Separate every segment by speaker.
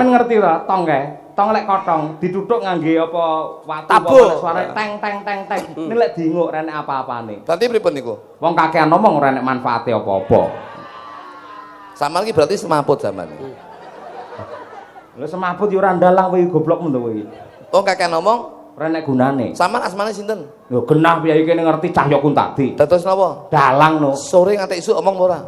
Speaker 1: sampean ngerti ta, tong kae. Tong lek kotong dituthuk ngangge apa watu
Speaker 2: apa
Speaker 1: suarane teng teng teng teng. Nek lek diinguk renek apa-apane.
Speaker 3: Berarti pripun niku?
Speaker 1: Wong kakean ngomong ora enek manfaate apa-apa.
Speaker 3: Sampeyan iki berarti semaput sampean.
Speaker 1: Lha semaput yo ora ndalang kowe goblokmu to kowe iki.
Speaker 3: Oh kakek ngomong
Speaker 1: ora enek gunane.
Speaker 3: Sampeyan asmane sinten?
Speaker 1: Yo genah piye kene ngerti Cahya Kuntadi.
Speaker 3: Dados napa?
Speaker 1: Dalang no.
Speaker 3: Sore nganti esuk omong ora?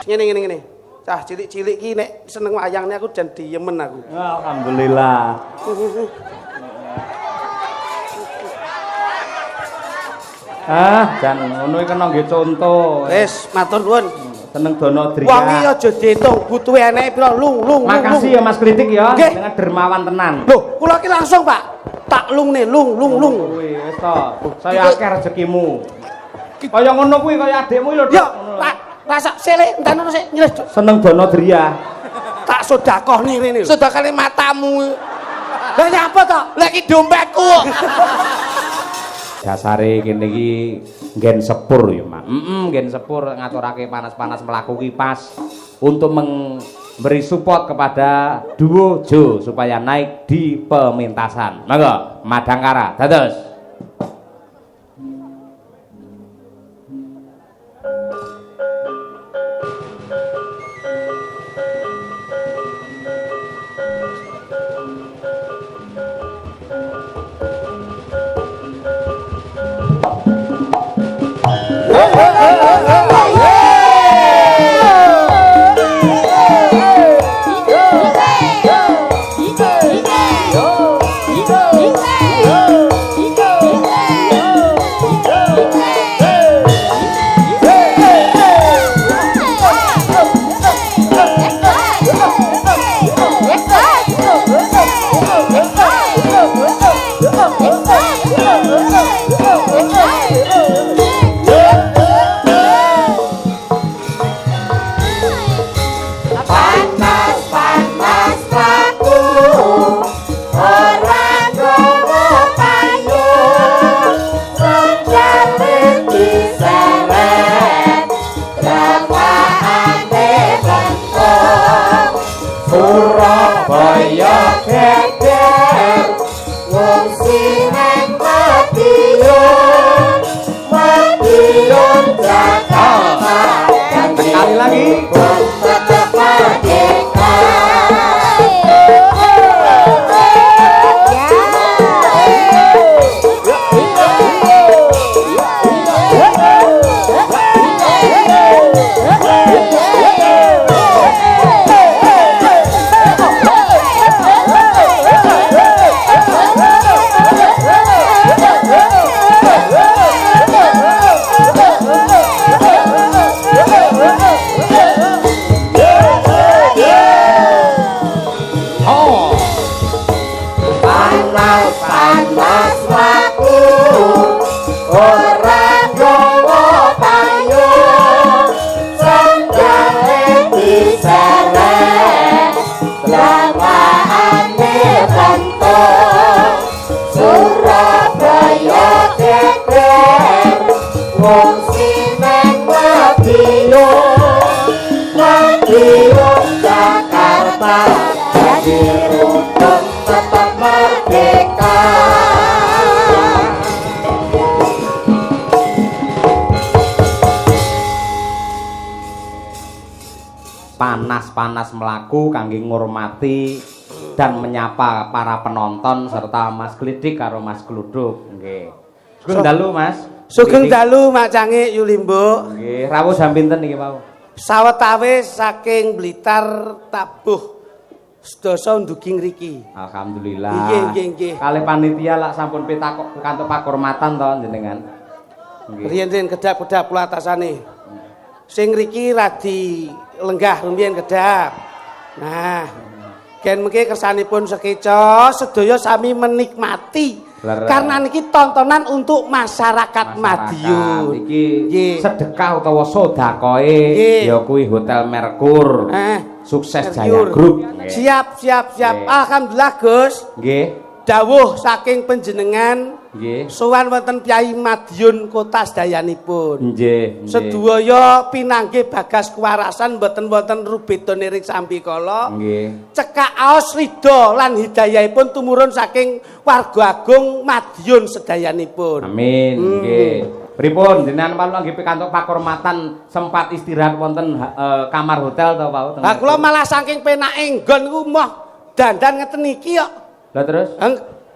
Speaker 2: Ngene. Cah cilik-cilik ki nek seneng wayangnya aku jan diemen aku.
Speaker 1: Alhamdulillah. Jan ngono iki kena nggih conto.
Speaker 2: Wis, matur nuwun.
Speaker 1: Seneng dono driya.
Speaker 2: Wong iki aja diitung, butuhe eneke pira lung.
Speaker 1: Makasih ya Mas Kritik ya, dengan dermawan tenan.
Speaker 2: Loh, kula ki langsung, Pak. Tak lungne, lung.
Speaker 1: Wis to. Saya akeh rezekimu. Kaya ngono kuwi kaya adikmu lho, Dok.
Speaker 2: Yo, Pak. Rasa sele enteno sik nyres.
Speaker 1: Seneng dono driya.
Speaker 2: Tak sedekahne rene lho.
Speaker 3: Sedekahane matamu.
Speaker 2: Lah nyapa to?
Speaker 3: Lah iki dompetku.
Speaker 1: Dasare kene iki nggen sepur ya, Mak. Nggen sepur ngaturake panas-panas mlaku kipas untuk memberi support kepada duo Jo supaya naik di pementasan. Monggo, Madangkara. Dados. Panas-panas melaku kangge ngurmati dan menyapa para penonton serta Mas Glidik karo Mas Gluduk. Nggih. Sugeng dalu, Mas.
Speaker 2: Sugeng dalu, Mak Cangik Yulimbo.
Speaker 1: Nggih, rawuh jam pinten niki, Pak?
Speaker 2: Sawetawis saking Blitar tabuh sedasa ndugi ngriki.
Speaker 1: Alhamdulillah.
Speaker 2: Nggih.
Speaker 1: Kalih panitia lak sampun pitakok kantuk pakurmatan to jenengan. Nggih.
Speaker 2: Riyen-riyen kedap-kedap kula atasane. Sing ngriki radi lenggah rumiyin kedap. Nah, gen mengke kersanipun sekeca sedaya sami menikmati. Karena niki tontonan untuk masyarakat Madiun.
Speaker 1: Iki sedekah utawa sedakoe ya kuwi Hotel Merkur. Sukses Jaya Group.
Speaker 2: Siap. Alhamdulillah, Gus.
Speaker 1: Nggih.
Speaker 2: Dawuh saking panjenengan
Speaker 1: Nggih.
Speaker 2: Sowan wonten Kyai Madiun kota sedayanipun.
Speaker 1: Nggih.
Speaker 2: Sedaya pinanggih bagas kewarasan mboten wonten rubeda niring sambikala.
Speaker 1: Nggih.
Speaker 2: Cekak aos ridha lan hidayahipun tumurun saking warga agung Madiun sedayanipun.
Speaker 1: Amin. Nggih. Pripun jenengan palu nggih pikantuk pakurmatan sempat istirahat wonten kamar hotel to Pak?
Speaker 2: Lah kula malah saking penake nggon ku moh dandan ngeten iki kok.
Speaker 1: Lah terus?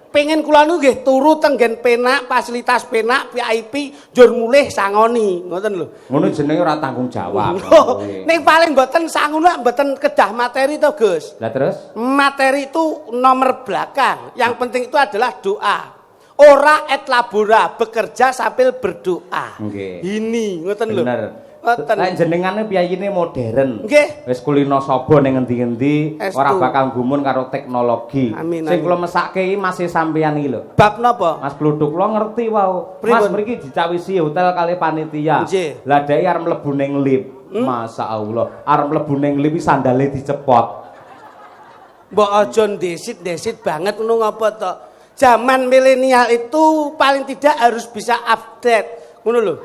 Speaker 2: Pengen kula niku nggih turu tenggen penak, fasilitas penak VIP njur mulih sangoni, ngoten lho.
Speaker 1: Ngono jenenge ora tanggung jawab.
Speaker 2: Ning paling mboten sangono mboten kedah materi to, Gus.
Speaker 1: Lah terus?
Speaker 2: Materi itu nomor belakang. Yang penting itu adalah doa. Ora et labora, bekerja sambil berdoa.
Speaker 1: Nggih.
Speaker 2: Ini ngoten lho.
Speaker 1: Bener.
Speaker 2: Ngoten.
Speaker 1: Lah jenengane piyayine modern.
Speaker 2: Nggih.
Speaker 1: Wis kulino saba ning ngendi-endi
Speaker 2: Estu.
Speaker 1: ora bakal gumun karo teknologi.
Speaker 2: Amin,
Speaker 1: Sing
Speaker 2: amin.
Speaker 1: kula mesake iki masih sampeyan iki lho.
Speaker 2: Bab napa?
Speaker 1: Mas Gluduk kula ngerti wae.
Speaker 2: Pripun?
Speaker 1: Mas mriki dicawisi hotel kali panitia.
Speaker 2: Nggih.
Speaker 1: Lah dhek arep mlebu ning lift. Masyaallah, arep mlebu ning lift sandale dicepot.
Speaker 2: Mbok aja ndesit-ndesit banget ngono ngapa to? Zaman milenial itu paling tidak harus bisa update. Ngono lho.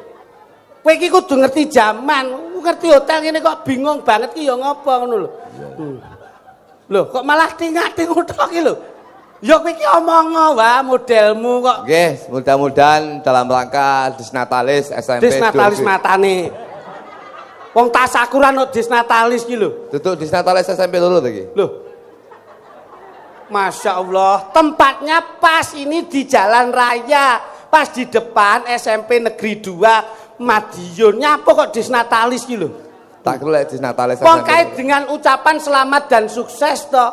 Speaker 2: Kowe iki kudu ngerti zaman, ngerti hotel ngene kok bingung banget ki ya ngapa ngono lho. Lho, kok malah tingak-tinguk tok iki lho. Ya kowe iki omong wae modelmu kok.
Speaker 3: Nggih, mudah-mudahan dalam rangka Disnatalis SMP
Speaker 2: Disnatalis matane. Wong tasakuran kok disnatalis ki lho.
Speaker 3: Duduk Disnatalis SMP loro to iki.
Speaker 2: Loh. Masya Allah, tempatnya pas ini di jalan raya, pas di depan SMP Negeri 2 Madiun. Nyapa kok disnatalis ki lho?
Speaker 3: Tak kira lek Disnatalis SMP.
Speaker 2: Terkait dengan ucapan selamat dan sukses toh.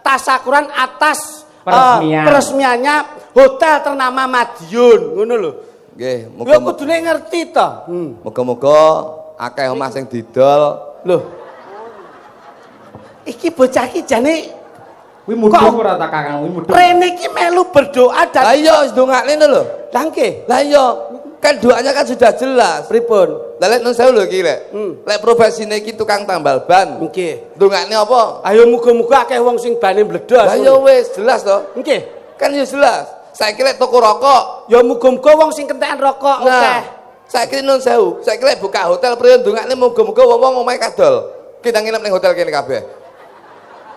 Speaker 2: Tasakuran atas
Speaker 1: Peresmian.
Speaker 2: peresmiannya hotel ternama Madiun, ngono lho.
Speaker 3: Nggih,
Speaker 2: Lho kudune ngerti toh.
Speaker 3: muga-muga akeh omah sing didol.
Speaker 2: Loh. Iki bocah iki jane
Speaker 1: Kuwi mudhun ora ta Kakang, kuwi mudhun.
Speaker 2: Rene iki melu berdoa dan
Speaker 3: Lah iya wis ndongakne lho.
Speaker 2: Lah nggih.
Speaker 3: Lah iya, kan doanya kan sudah jelas.
Speaker 2: Pripun?
Speaker 3: Lah lek nun sewu lho iki lek. Lek profesine iki tukang tambal ban.
Speaker 2: Nggih.
Speaker 3: Ndongakne apa?
Speaker 2: Ayo muga-muga akeh wong sing bane mbledos.
Speaker 3: Lah iya wis jelas to.
Speaker 2: Nggih.
Speaker 3: Kan ya jelas. Saiki lek toko rokok.
Speaker 2: Ya muga-muga wong sing kentekan rokok akeh.
Speaker 3: Nah, saiki nun sewu. Saiki lek buka hotel priyo ndongakne muga-muga wong-wong omahe kadol. Kita nginep ning hotel kene kabeh.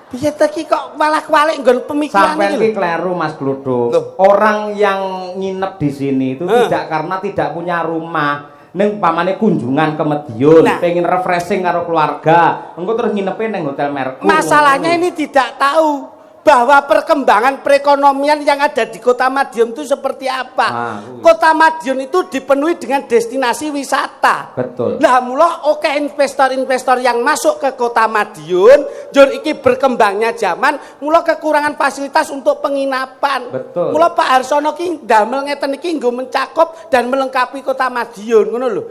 Speaker 2: Piye ta iki kok malah kwalik nggon pemikiran
Speaker 1: Sampai
Speaker 2: iki
Speaker 1: ini
Speaker 2: lho.
Speaker 1: kleru Mas Gluduk.
Speaker 3: Loh.
Speaker 1: Orang yang nginep di sini itu tidak karena tidak punya rumah. Ning pamane kunjungan ke Madiun,
Speaker 2: Nah.
Speaker 1: pengen refreshing karo keluarga. Engko terus nginepe ning Hotel Merkur.
Speaker 2: Masalahnya ini tidak tahu bahwa perkembangan perekonomian yang ada di Kota Madiun itu seperti apa. Kota Madiun itu dipenuhi dengan destinasi wisata.
Speaker 1: Betul.
Speaker 2: Nah, mula oke investor-investor yang masuk ke Kota Madiun, jur iki berkembangnya zaman, mula kekurangan fasilitas untuk penginapan.
Speaker 1: Betul.
Speaker 2: Mula Pak Harsono ki ndamel ngeten iki nggo mencakup dan melengkapi Kota Madiun, ngono lho.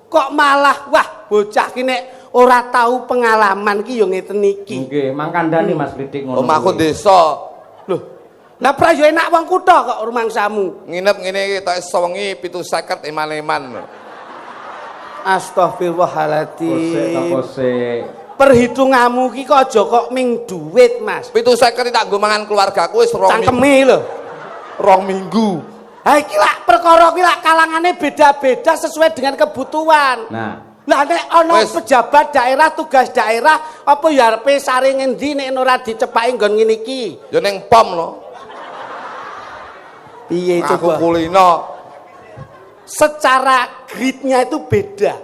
Speaker 2: Kok malah wah bocah ki nek ora tahu pengalaman ki yo ngeten iki.
Speaker 1: Nggih, mangkandani Mas Kritik ngono.
Speaker 3: Omahku
Speaker 1: kuwi.
Speaker 3: desa.
Speaker 2: Loh. Lah pra yo enak wong kutha kok rumangsamu.
Speaker 3: Nginep ngene iki tok sewengi 750 eman-eman.
Speaker 2: Astagfirullahaladzim.
Speaker 1: Kose.
Speaker 2: Perhitunganmu ki kok aja kok ming duit, Mas.
Speaker 3: 750 tak nggo mangan keluargaku wis 2 minggu.
Speaker 2: Cangkeme lho.
Speaker 3: 2 minggu.
Speaker 2: Ha iki lak perkara ki lak kalangane beda-beda sesuai dengan kebutuhan.
Speaker 1: Nah,
Speaker 2: Lah nek ana
Speaker 3: Wes.
Speaker 2: pejabat daerah, tugas daerah, apa ya arepe saring endi nek ora dicepaki nggon ngene iki?
Speaker 3: Ya ning pom lho.
Speaker 2: Piye
Speaker 3: Aku
Speaker 2: coba?
Speaker 3: kulino.
Speaker 2: Secara gridnya itu beda.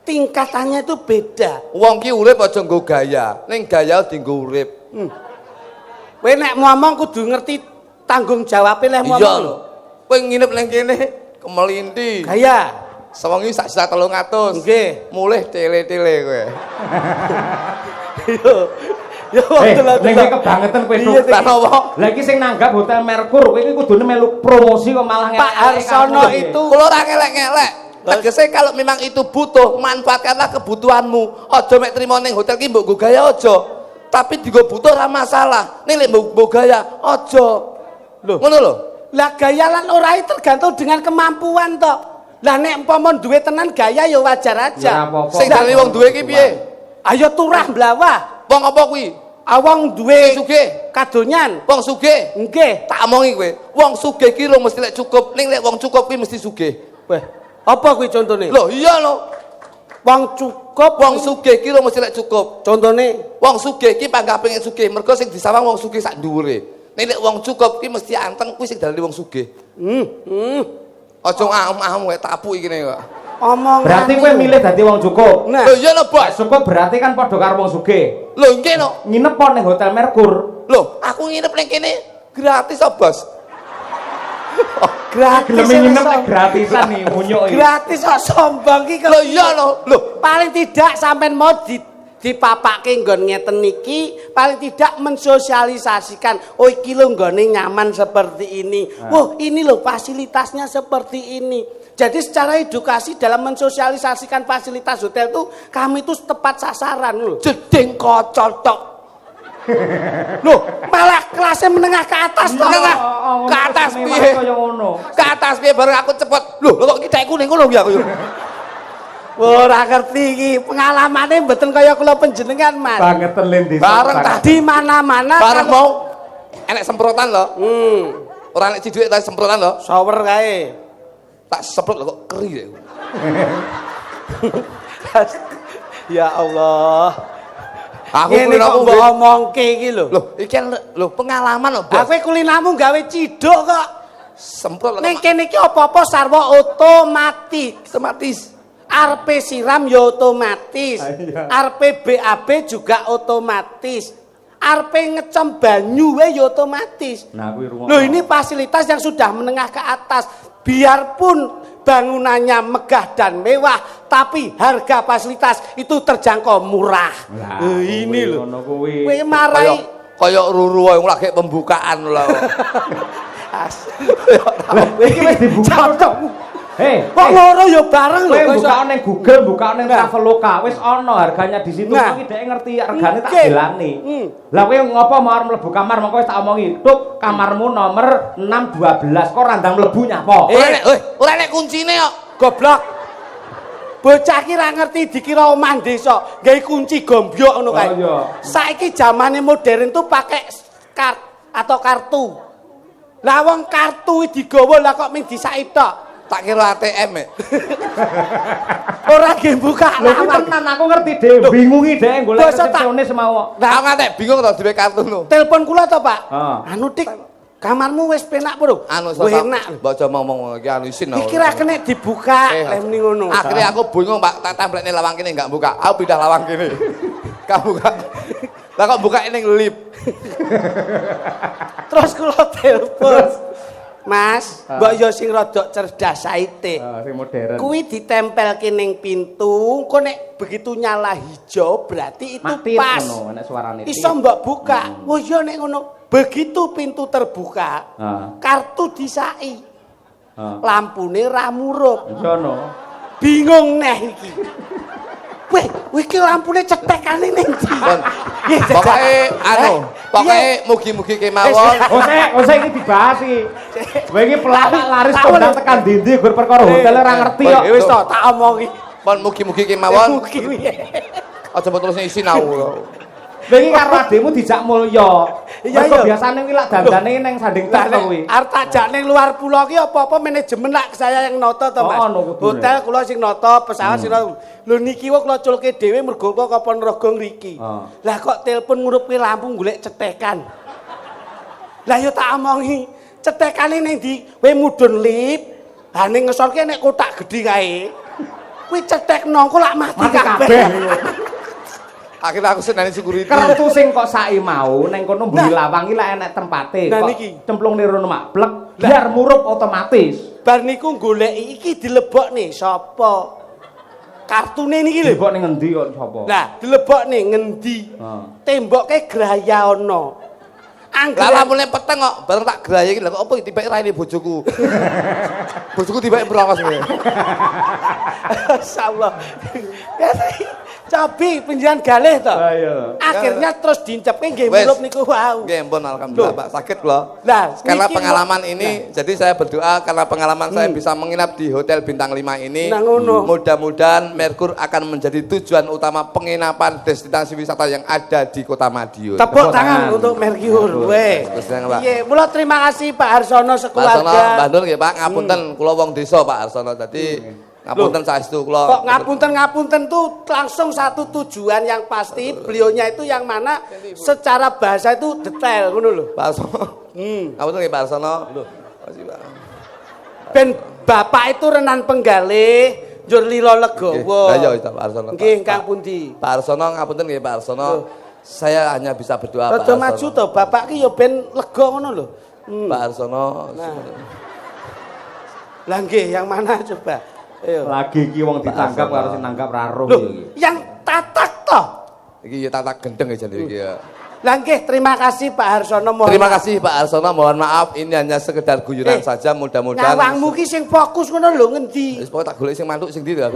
Speaker 2: Tingkatannya itu beda.
Speaker 3: Wong ki urip aja nggo gaya. Ning gaya dienggo urip.
Speaker 2: Kowe nek ngomong kudu ngerti tanggung jawab leh
Speaker 3: Iya
Speaker 2: ngomong.
Speaker 3: lho. Kowe nginep ning kene kemelinti.
Speaker 2: Gaya.
Speaker 3: Sewengi sak juta 300.
Speaker 2: Nggih.
Speaker 3: Mulih tele-tele kowe.
Speaker 2: Yo. Yo
Speaker 1: ning kowe kebangetan kowe
Speaker 2: Iya,
Speaker 1: Duk.
Speaker 3: Lah napa?
Speaker 1: Lah iki sing nanggap Hotel Merkur, kowe iki kudune melu promosi kok malah
Speaker 2: Pak Harsono itu
Speaker 3: Kulo ora ngelek-ngelek. Tegese kalau memang itu butuh, manfaatkanlah kebutuhanmu. Aja mek trimo ning hotel ki mbok nggo gaya aja. Tapi digo butuh ora masalah. Ning lek mbok gaya aja.
Speaker 2: Loh.
Speaker 3: Ngono lho.
Speaker 2: lah gaya lan ora tergantung dengan kemampuan toh. Lah nek umpama duwe tenan gaya ya wajar aja.
Speaker 1: Ya apa-apa.
Speaker 3: Sing dari wong duwe ki piye?
Speaker 2: Ayo turah blawah.
Speaker 3: Wong apa kuwi?
Speaker 2: Awang duwe
Speaker 3: sugih.
Speaker 2: kadonyan.
Speaker 3: Wong sugih.
Speaker 2: Nggih.
Speaker 3: Tak omongi kowe. Wong sugih ki lho mesti lek cukup. Ning lek wong cukup ki mesti sugih.
Speaker 2: Weh, apa kuwi contone?
Speaker 3: Lho iya lho.
Speaker 2: Wong cukup,
Speaker 3: Wong sugih ki lho mesti lek cukup.
Speaker 2: contone
Speaker 3: Wong sugih ki panggah pengen sugih. Mergo sing disawang wong sugih sak dhuwure. Ning lek wong cukup ki mesti anteng kuwi sing dalane wong sugih. Aja ngam-ngam wae tapuki kene kok.
Speaker 2: omong.
Speaker 1: Berarti kowe milih dadi wong cukup.
Speaker 2: Nah,
Speaker 3: Lho iya lho, Bos.
Speaker 1: Cukup berarti kan padha karo wong sugih.
Speaker 3: Lho nggih no.
Speaker 1: Nginep po ning Hotel Merkur.
Speaker 3: Lho, aku nginep ning kene gratis kok, Bos.
Speaker 2: gratis.
Speaker 1: Gelem nginep nek gratisan nih munyuk iki.
Speaker 2: Gratis kok sombong iki.
Speaker 3: Lho iya lho. Lho,
Speaker 2: Paling tidak sampean mau dipapake nggon ngeten niki, paling tidak mensosialisasikan, oh iki lho nggone nyaman seperti ini. Wah, ini loh fasilitasnya seperti ini. Jadi secara edukasi dalam mensosialisasikan fasilitas hotel itu kami itu tepat sasaran loh.
Speaker 3: jeding kocok tok.
Speaker 2: Loh, malah kelasnya menengah ke atas toh.
Speaker 3: Menengah. Ke atas piye?
Speaker 1: Kaya ngono.
Speaker 3: Ke atas piye bareng aku cepet. Lho, kok kita kuning ngono ya aku yo.
Speaker 2: Ora ngerti iki, pengalamane mboten kaya kula panjenengan, Mas.
Speaker 1: Bangeten Lindi.
Speaker 3: Bareng tak
Speaker 2: Di mana-mana
Speaker 3: bareng mau enek semprotan lho.
Speaker 2: Hmm,
Speaker 3: Ora enek ciduke ta semprotan lho.
Speaker 2: shower kae.
Speaker 3: Tak semprot lho kok keri ya.
Speaker 2: Ya Allah.
Speaker 3: Aku
Speaker 2: Ngene kok
Speaker 3: kulinamu
Speaker 2: mbok omongke iki lho.
Speaker 3: lho, iki lho pengalaman lho, Bos.
Speaker 2: Aku kulinamu gawe ciduk kok.
Speaker 3: Semprot lho.
Speaker 2: Ning kene iki apa-apa sarwa otomatis.
Speaker 3: Otomatis.
Speaker 2: Arepe siram ya otomatis.
Speaker 1: Iya.
Speaker 2: Arepe BAB juga otomatis. Arepe ngecem banyu wae ya otomatis.
Speaker 1: Nah, kuwi rungokno.
Speaker 2: Loh, ini fasilitas yang sudah menengah ke atas. Biarpun bangunannya megah dan mewah, tapi harga fasilitas itu terjangkau murah.
Speaker 1: Lah,
Speaker 2: Ini loh.
Speaker 1: ngono kuwi.
Speaker 2: Kowe marai
Speaker 3: Kaya ruru wae lagi pembukaan lho.
Speaker 1: Iki wis dibuka.
Speaker 2: kok loro ya bareng lho.
Speaker 1: Kowe
Speaker 2: kok iso-
Speaker 1: buka ning Google, buka ning
Speaker 2: Nah.
Speaker 1: Traveloka, wis ana harganya di situ.
Speaker 2: Nah.
Speaker 1: Iki dhek ngerti regane tak
Speaker 2: Mungkin.
Speaker 1: delani. Lah kowe ngopo mau arep mlebu kamar, mongko wis tak omongi. Tuk, kamarmu nomor 612. Kok randang mlebu nyapa?
Speaker 3: Ora nek kuncine kok.
Speaker 2: Goblok. Bocah ki ra ngerti dikira omah desa, gawe kunci gombyok ngono kae.
Speaker 1: Oh, iya.
Speaker 2: Saiki zamane modern tuh pakai atau kartu. Lah wong kartu digawa lah kok ming disaki tok.
Speaker 3: Tak kira ATM ya.
Speaker 2: Ora ge buka
Speaker 1: Lho kuwi
Speaker 2: lawang.
Speaker 1: tenan aku ngerti dhewe, bingungi dhek golek
Speaker 2: Basa tak-
Speaker 1: resepsionis mau.
Speaker 3: Aku ngantek bingung to duwe kartu no.
Speaker 2: Telepon kula to, Pak.
Speaker 1: Heeh.
Speaker 2: Anu Dik, kamarmu wis penak bro.
Speaker 3: Anu
Speaker 2: Wis enak.
Speaker 3: Mbok aja ngomong iki anu isin.
Speaker 2: Iki ra kena dibuka, lek muni ngono.
Speaker 3: Akhirnya aku bingung Pak, tak templekne lawang kene enggak buka. Aku pindah lawang kene. Kamu buka. Lah kok buka ning lip.
Speaker 2: Terus kula telepon. Mas, mbok yo sing rada cerdas saite.
Speaker 1: Sing modern.
Speaker 2: Kuwi ditempelke ning pintu, kok nek begitu nyala hijau berarti itu
Speaker 1: Mati
Speaker 2: pas.
Speaker 1: ngono, nek suarane.
Speaker 2: Iso mbok buka. Oh iya nek ngono. Begitu pintu terbuka, kartu disai. Lampune ra murup.
Speaker 1: Sono.
Speaker 2: Bingung neh iki. Weh, iki lampune cetekane ning ndi?
Speaker 3: Pokoke anu, pokoke mugi-mugi kemawon.
Speaker 1: Ose iki dibahas iki. Kowe iki pelawak laris kondang tekan ndi-ndi gur perkara hotel ora ngerti kok.
Speaker 2: Wis to, tak omongi.
Speaker 3: Pon mugi-mugi kemawon.
Speaker 2: Mugi piye?
Speaker 3: Aja terus isin aku.
Speaker 1: Kowe iki karo adekmu dijak mulya.
Speaker 2: Iya,
Speaker 1: Mergo
Speaker 2: iya.
Speaker 1: biasane kuwi lak dandane ning sanding
Speaker 2: Lah
Speaker 1: tas kuwi.
Speaker 2: arep tajak ning luar pulau ki apa-apa manajemen lak saya yang noto to, Mas.
Speaker 1: Oh, ono kudune.
Speaker 2: Hotel kula sing noto, pesawat sing noto. Lho niki wae kula culke dhewe mergo kok kapan raga ngriki. Lah kok telepon ngurupke lampu golek cetekan. Lah yo tak omongi, cetekane ning ndi? Kowe mudhun lip. Ha ning ngesorke nek kotak gedhi kae. Kuwi cetekno kok lak mati kabeh.
Speaker 3: Akhirnya aku senani security.
Speaker 1: Kertu sing kok saiki mau ning kono mburi lawang iki lak enek tempate.
Speaker 2: Nah,
Speaker 1: Kok
Speaker 2: niki.
Speaker 1: cemplung ning rono mak blek, biar murup otomatis.
Speaker 2: Bar niku goleki iki dilebokne sapa? Kartune niki lho.
Speaker 1: Lebok ning endi kok sapa?
Speaker 2: Lah, dilebokne ngendi? Temboke graya ana.
Speaker 3: Lah
Speaker 2: Angger
Speaker 3: lampune peteng kok, bareng tak graya iki lha kok apa tibake raine bojoku. Bojoku tibake merongos kowe.
Speaker 2: Masyaallah. Cobi penjian galih to.
Speaker 1: Lah iya.
Speaker 2: Akhirnya terus diincepke nggih
Speaker 3: Wes.
Speaker 2: mulup niku wau.
Speaker 3: Nggih, ampun alhamdulillah Pak, sakit kula.
Speaker 2: Lah,
Speaker 3: Karena
Speaker 2: niki
Speaker 3: pengalaman ini, jadi saya berdoa karena pengalaman saya bisa menginap di Hotel Bintang 5 ini.
Speaker 2: Nah, ngono.
Speaker 3: Mudah-mudahan Merkur akan menjadi tujuan utama penginapan destinasi wisata yang ada di Kota Madiun.
Speaker 2: Tepuk tangan untuk Merkur. Weh.
Speaker 3: Pak.
Speaker 2: Iya, mula terima kasih Pak Harsono
Speaker 3: Pak Arsono,
Speaker 2: sekeluarga.
Speaker 3: Mbah Nur nggih Pak, ngapunten kula wong desa Pak Arsono. Dadi ngapunten saestu kula.
Speaker 2: Kok ngapunten tuh langsung satu tujuan yang pasti, beliaunya itu yang mana secara bahasa itu detail ngono lho.
Speaker 3: Pak Arsono. Ngapunten nggih Pak Arsono. Makasih Pak.
Speaker 2: Ben bapak itu renan penggalih, njur lila legawa.
Speaker 3: Lah iya Pak Arsono.
Speaker 2: Nggih, Kang pundi?
Speaker 3: Pak Arsono ngapunten nggih Pak Arsono. Saya hanya bisa berdoa Pak
Speaker 2: Rada
Speaker 3: Arsono.
Speaker 2: maju to, bapak ki ya ben lega ngono lho.
Speaker 3: Pak Arsono.
Speaker 2: Lah nggih, yang mana coba? Ayo.
Speaker 1: Lagi iki wong ditangkap
Speaker 3: Arsono.
Speaker 1: karo sing nangkap ra roh
Speaker 2: Loh,
Speaker 1: iki.
Speaker 2: yang tatak toh.
Speaker 3: Iki ya tatak gendeng ya jadi iki ya.
Speaker 2: Lah nggih, terima kasih Pak Harsono.
Speaker 3: Terima kasih Pak Arsono, mohon maaf ini hanya sekedar guyonan saja, mudah-mudahan.
Speaker 2: Nyawangmu ki sing fokus ngono lho ngendi?
Speaker 3: Wis pokoke tak golek sing mantuk sing ndi lho.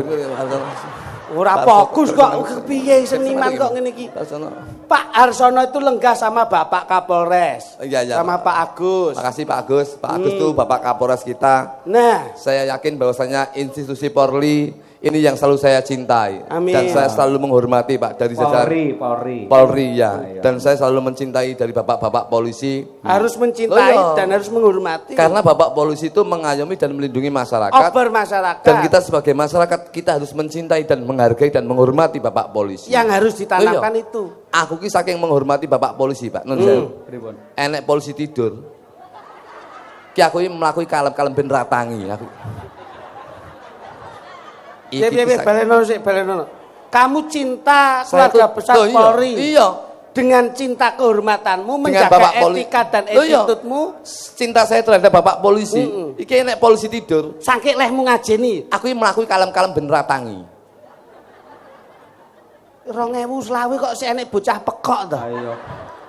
Speaker 2: Ora fokus kok kepiye seniman kok ngene iki.
Speaker 3: Pak Arsono.
Speaker 2: Pak Harsono itu lenggah sama Bapak Kapolres.
Speaker 3: Iya, iya,
Speaker 2: Sama Pak Agus.
Speaker 3: Makasih Pak Agus. Pak Agus tuh Bapak Kapolres kita.
Speaker 2: Nah,
Speaker 3: Saya yakin bahwasanya institusi Polri ini yang selalu saya cintai.
Speaker 2: Amin.
Speaker 3: Dan saya selalu menghormati Pak dari jajaran Polri ya. Dan saya selalu mencintai dari bapak-bapak polisi.
Speaker 2: harus mencintai
Speaker 3: Oh, iya.
Speaker 2: dan harus menghormati.
Speaker 3: Karena bapak polisi itu mengayomi dan melindungi masyarakat.
Speaker 2: Over masyarakat.
Speaker 3: Dan kita sebagai masyarakat kita harus mencintai dan menghargai dan menghormati bapak polisi.
Speaker 2: yang harus ditanamkan
Speaker 3: Iya.
Speaker 2: itu.
Speaker 3: Aku ki saking menghormati bapak polisi Pak. Nun sewu. Enek polisi tidur. Ki aku iki mlakuhi kalem-kalem ben ratangi aku.
Speaker 2: Ya
Speaker 3: Iki
Speaker 2: ya baleno sik baleno. Kamu cinta
Speaker 3: Saya
Speaker 2: keluarga
Speaker 3: tuh-
Speaker 2: besar
Speaker 3: Loh, iya.
Speaker 2: Polri.
Speaker 3: Iya.
Speaker 2: Dengan cinta kehormatanmu,
Speaker 3: Dengan
Speaker 2: menjaga
Speaker 3: Bapak Polri.
Speaker 2: etika dan
Speaker 3: Loh, iya.
Speaker 2: attitude-mu,
Speaker 3: Cinta saya terhadap bapak polisi. Iki enek polisi tidur.
Speaker 2: saking lehmu ngajeni.
Speaker 3: Aku iki mlakuhi kalem-kalem ben ratangi.
Speaker 2: 2020 kok sik enek bocah pekok to.
Speaker 1: Ayo.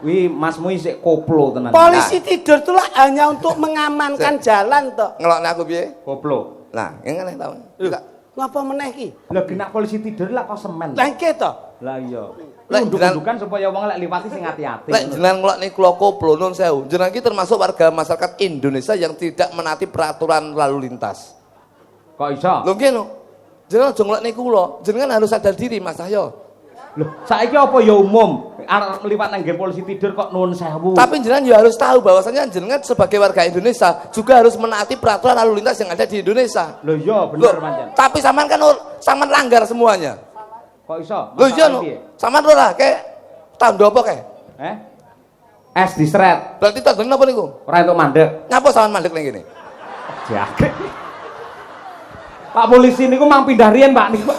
Speaker 1: Wi masmu isik koplo tenan.
Speaker 2: Polisi tidur itulah hanya untuk mengamankan jalan toh.
Speaker 3: Ngelokne aku piye?
Speaker 1: Koplo.
Speaker 3: Nah, ngene ta.
Speaker 2: Ngapa meneh ki?
Speaker 1: Lah genak polisi tidur lah kok semen.
Speaker 2: Lah iki to.
Speaker 1: Lah iya.
Speaker 3: Lek
Speaker 1: Unduk-undukan supaya wong lek liwati sing hati-hati.
Speaker 3: Lek jenengan ngelokne kula koplo nun sewu. Jenengan iki termasuk warga masyarakat Indonesia yang tidak menaati peraturan lalu lintas.
Speaker 1: Kok iso?
Speaker 3: Lho nggih no. Jenengan aja ngelokne kula. Jenengan harus sadar diri Mas Cahyo.
Speaker 1: Loh, saiki apa ya umum? Arep liwat nang nggih polisi tidur kok nuwun sewu.
Speaker 3: Tapi jenengan ya harus tahu bahwasanya jenengan sebagai warga Indonesia juga harus menaati peraturan lalu lintas yang ada di Indonesia.
Speaker 1: Loh iya
Speaker 3: Loh,
Speaker 1: bener pancen.
Speaker 3: tapi sampean kan sampean langgar semuanya.
Speaker 1: Kok iso?
Speaker 3: Lho iya no. Sampean ora kek tandha apa kek?
Speaker 1: Es disret.
Speaker 3: Berarti tandane apa niku?
Speaker 1: Ora entuk mandek.
Speaker 3: Ngapa sampean mandek ning kene?
Speaker 1: Jaket. Pak polisi niku mang pindah riyen, Pak niku.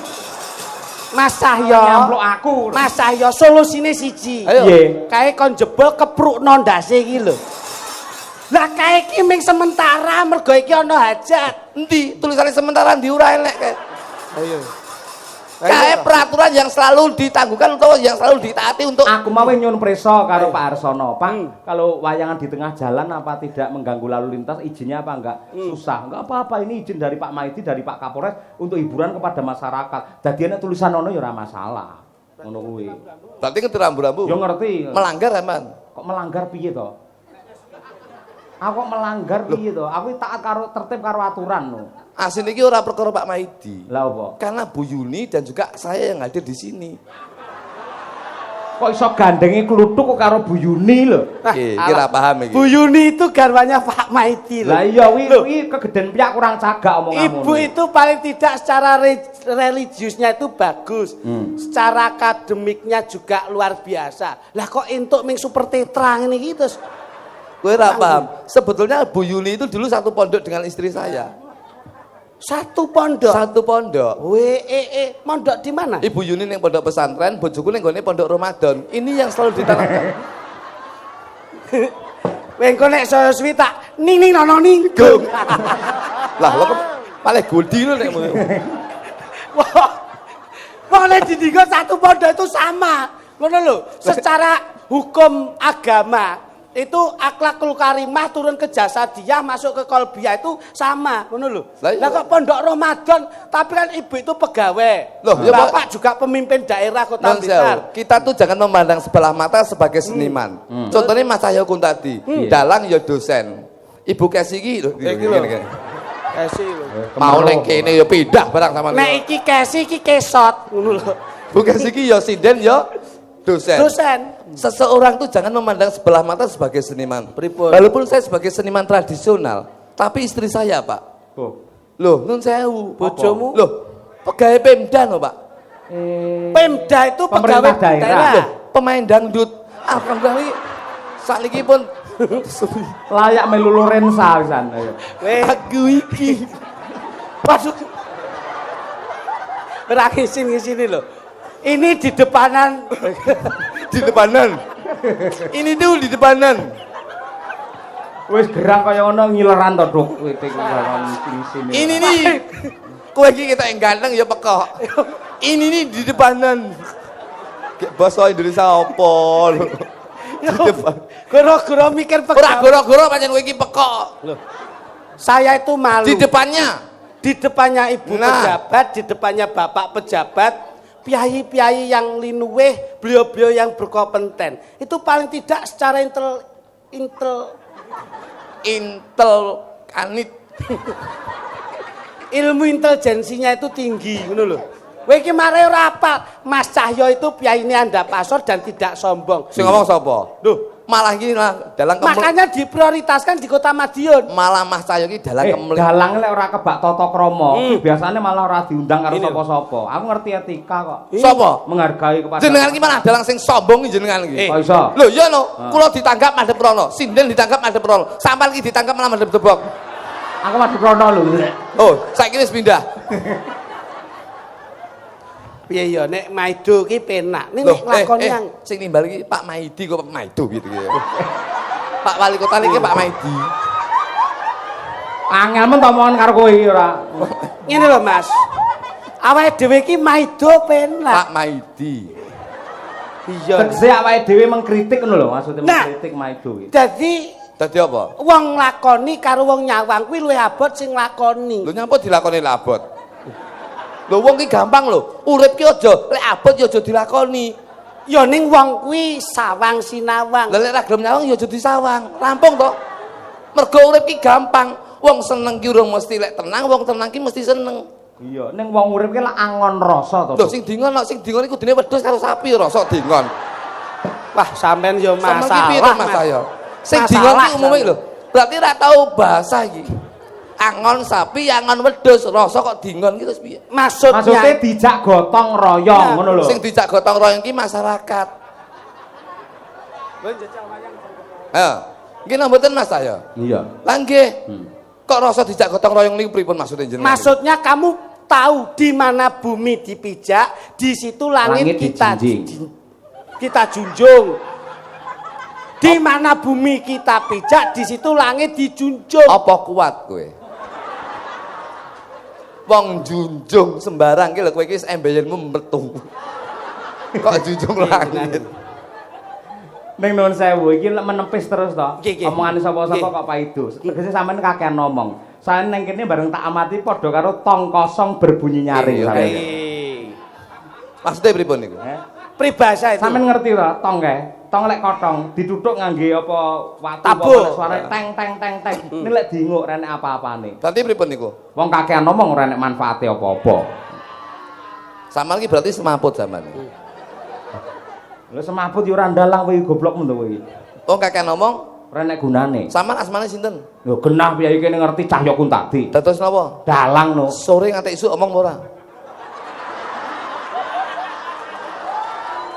Speaker 2: Mas Cahyo.
Speaker 1: Nyampluk aku.
Speaker 2: Mas Cahyo solusine siji.
Speaker 3: Ayo.
Speaker 1: Piye?
Speaker 2: Kae kon jebol keprukno ndase iki lho. Lah kae iki ming sementara mergo iki ana hajat.
Speaker 3: Endi tulisannya sementara ndi ora elek kek.
Speaker 2: Ayo.
Speaker 3: Kayak peraturan yang selalu ditangguhkan atau yang selalu ditaati untuk
Speaker 1: Aku mau nyuwun preso karo Pak Arsono. Pak, kalau wayangan di tengah jalan apa tidak mengganggu lalu lintas, izinnya apa enggak? Susah. Enggak apa-apa, ini izin dari Pak Maidi, dari Pak Kapolres untuk hiburan kepada masyarakat. Dadi ana tulisan ono ya ora masalah. Ngono kuwi.
Speaker 3: berarti ngerti rambu-rambu.
Speaker 1: Yo ngerti.
Speaker 3: Melanggar emang.
Speaker 1: Kok melanggar piye to? Aku kok melanggar piye to? Aku taat karo tertib karo aturan no.
Speaker 3: Asin iki ora perkara Pak Maidi.
Speaker 1: Lah apa?
Speaker 3: Karena Bu Yuni dan juga saya yang hadir di sini.
Speaker 1: Kok iso gandengi kluthuk kok karo Bu Yuni lho.
Speaker 3: Kira paham iki.
Speaker 2: Bu Yuni itu garwanya Pak Maidi loh.
Speaker 1: Lah iya kuwi kegeden piyak kurang cagak omonganmu.
Speaker 2: Ibu itu paling tidak secara religiusnya itu bagus. Secara akademiknya juga luar biasa. Lah kok entuk ming super tetra ngene iki terus
Speaker 3: Kowe ora paham. Sebetulnya Bu Yuni itu dulu satu pondok dengan istri saya.
Speaker 2: satu pondok.
Speaker 3: Satu pondok.
Speaker 2: Mondok di mana?
Speaker 3: Ibu Yuni ning pondok pesantren, bojoku ning gone pondok Ramadan. Ini yang selalu ditanamkan.
Speaker 2: Wengko nek saya suwi tak ning nono ninggung.
Speaker 3: Lah lo malah gudi lo nek ngono.
Speaker 2: Wah. Boleh didinggo satu pondok itu sama. Ngono lho, secara hukum agama itu akhlakul karimah turun ke jasadiyah masuk ke kolbiyah itu sama ngono lho. Lah kok pondok Ramadan tapi kan ibu itu pegawai.
Speaker 3: Loh,
Speaker 2: bapak juga pemimpin daerah Kota Blitar.
Speaker 3: Kita tuh jangan memandang sebelah mata sebagai seniman. Contohnya Mas Cahyokun tadi, dalang ya dosen. Ibu Kesi iki lho,
Speaker 2: Kesi lho.
Speaker 3: mau ning kene ya pindah barang sama.
Speaker 2: Nek iki Kesi iki kesot ngono lho.
Speaker 3: Bu Kesi iki ya sinden ya dosen. Seseorang tuh jangan memandang sebelah mata sebagai seniman. Walaupun saya sebagai seniman tradisional, tapi istri saya, Pak. Loh, nun sewu.
Speaker 2: Bojomu?
Speaker 3: Loh, pegawai Pemda loh, Pak.
Speaker 2: Pemda itu pegawai daerah.
Speaker 3: Loh, pemain dangdut. Alhamdulillah sakniki pun
Speaker 1: layak melu Lorenza pisan ayo.
Speaker 3: Aku iki.
Speaker 2: Waduh. Ora ngisin-ngisini lho. Ini di depanan.
Speaker 3: Di depanan. Ini tuh di depanan.
Speaker 1: Wis gerak kaya ngono ngileran to, Dok. Sini.
Speaker 3: Ini nih. Kowe iki kita yang ganteng ya pekok. Ini nih di depanan. Bahasa Indonesia apa lho? Di depan.
Speaker 2: Goro-goro mikir pegawai.
Speaker 3: Ora goro-goro pancen kowe iki pekok. Loh.
Speaker 2: Saya itu malu.
Speaker 3: Di depannya.
Speaker 2: Di depannya ibu pejabat, di depannya bapak pejabat, piai-piai yang linuweh, beliau-beliau yang berkompeten. Itu paling tidak secara intel
Speaker 3: kanit.
Speaker 2: ilmu intelijensinya itu tinggi, ngono lho. Kowe iki mare ora apal, Mas Cahyo itu piai ini Anda pasor dan tidak sombong.
Speaker 3: Sing ngomong sapa?
Speaker 2: Duh,
Speaker 3: malah gini lah dalang
Speaker 2: makanya diprioritaskan di Kota Madiun.
Speaker 3: Malah Mas Cahyo iki dalang kemel.
Speaker 1: Dalang lek ora kebak tata krama, biasanya malah ora diundang karo sapa-sapa. Aku ngerti etika kok.
Speaker 3: Sapa?
Speaker 1: Menghargai kepada
Speaker 3: Jenengan iki malah dalang sing sombong jenengan iki.
Speaker 1: Kok iso?
Speaker 3: Lho iya no, kula ditangkap madhep rono, sinden ditangkap madhep rono, sampean iki ditangkap malah madhep debok.
Speaker 1: Aku madhep rono lho.
Speaker 3: Oh, saiki wis pindah.
Speaker 2: Piye ya nek Maido ki penak. Ning
Speaker 3: Loh,
Speaker 2: lakoni yang
Speaker 3: sing nimbal iki Pak Maidi kok Pak Maido gitu ya. Pak Wali Kota niki Pak Maidi.
Speaker 1: Angel men omongan karo kowe iki ora.
Speaker 2: ngene lho Mas. Awake dhewe iki Maido penak.
Speaker 3: Pak Maidi.
Speaker 2: Iya.
Speaker 1: Tegese awake dhewe mengkritik ngono lho, maksudnya mengkritik Maido iki.
Speaker 2: Dadi
Speaker 3: apa?
Speaker 2: Wong lakoni karo wong nyawang kuwi luwih abot sing lakoni.
Speaker 3: Lho nyapa dilakoni labot? Lho wong ki gampang lho. Urip ki aja lek abot ya aja dilakoni.
Speaker 2: Ya ning wong kuwi sawang sinawang.
Speaker 3: Lah lek ra gelem nyawang ya aja disawang. Rampung to. Mergo urip ki gampang. Wong seneng ki urung mesti lek tenang, wong tenang ki mesti seneng.
Speaker 1: Iya, ning wong urip ki lek angon rasa to.
Speaker 3: Lho sing dingon iku dene wedhus karo sapi rasa dingon.
Speaker 2: Wah, sampean yo masalah.
Speaker 3: Sama ki piye to Mas saya? Sing dingon ki umume lho. Berarti ra tau bahasa iki. Angon sapi, angon wedhus, rasa kok dingon ki terus piye?
Speaker 2: Maksudnya
Speaker 1: dijak gotong royong ngono lho.
Speaker 3: Sing dijak gotong royong ki masyarakat. Nggih mboten Mas saya?
Speaker 1: Iya.
Speaker 3: Lah nggih. Kok rasa dijak gotong royong niku pripun maksudnya jenengan?
Speaker 2: Maksudnya kamu tahu di mana bumi dipijak, di situ langit kita junjung. Di mana bumi kita pijak, di situ langit dijunjung.
Speaker 3: Apa kuat kowe? Wong junjung sembarang ki lho kowe iki embeyenmu metu. Kok junjung langit?
Speaker 1: Ning nuwun sewu iki menepis terus to. Omongane sapa-sapa kok paido. Tegese sampean kakean ngomong. Saya nang kene bareng tak amati padha karo tong kosong berbunyi nyaring sampeyan.
Speaker 3: Maksudnya pripun niku?
Speaker 2: Pribahasa itu.
Speaker 1: Sampeyan ngerti to tong kae? Tong lek kotong dituthuk ngangge apa watu apa suarane teng teng teng teng. Ini lek diinguk renek apa-apane.
Speaker 3: Berarti pripun niku?
Speaker 1: Wong kakean ngomong ora enek manfaate apa-apa.
Speaker 3: Sampeyan iki berarti semaput sampean.
Speaker 1: Lha semaput yo ora ndalang kowe goblok men to kowe.
Speaker 3: Wong kakean ngomong
Speaker 1: ora enek gunane.
Speaker 3: Sampeyan asmane sinten?
Speaker 1: Yo genah piye kene ngerti Cahyokun tadi.
Speaker 3: Dados napa?
Speaker 1: Dalang no.
Speaker 3: Sore nganti isuk omong ora?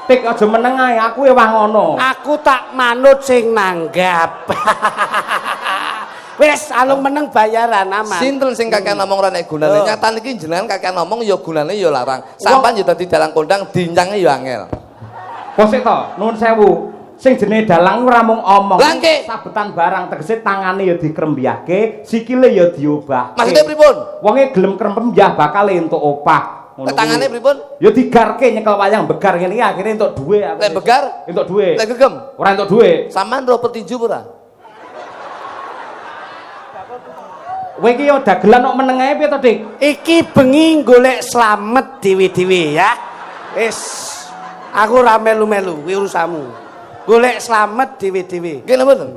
Speaker 1: Tik aja meneng ae, aku wah ngono.
Speaker 2: Aku tak manut sing nanggap. Wis alung meneng bayaran aman.
Speaker 3: Sinten sing kakean ngomong ora nek gunane? Nyatane iki jenengan kakean ngomong ya gunane ya larang. Sampeyan ya dadi dalang kondang dincangnya ya angel.
Speaker 1: Posik to, nuwun sewu. Sing jenenge dalang ora mung omong.
Speaker 3: Sabetan
Speaker 1: barang tegese tangane ya dikrembyahke, sikile ya diobah.
Speaker 3: Maksudnya pripun?
Speaker 1: Wonge gelem krembyah bakal entuk opah.
Speaker 3: Tangane pripun?
Speaker 1: Ya digarke nyekel wayang begar ngene iki akhire entuk dhuwit aku.
Speaker 3: Lek begar?
Speaker 1: Entuk dhuwit.
Speaker 3: Lek gegem?
Speaker 1: Ora entuk dhuwit.
Speaker 3: Sampean ro petinju ora?
Speaker 1: Kowe iki yo dagelan kok meneng ae piye to, Dik?
Speaker 2: Iki bengi golek slamet dhewe-dhewe ya. Wis aku ora melu-melu kuwi urusanmu. Golek slamet dhewe-dhewe.
Speaker 3: Nggih napa to?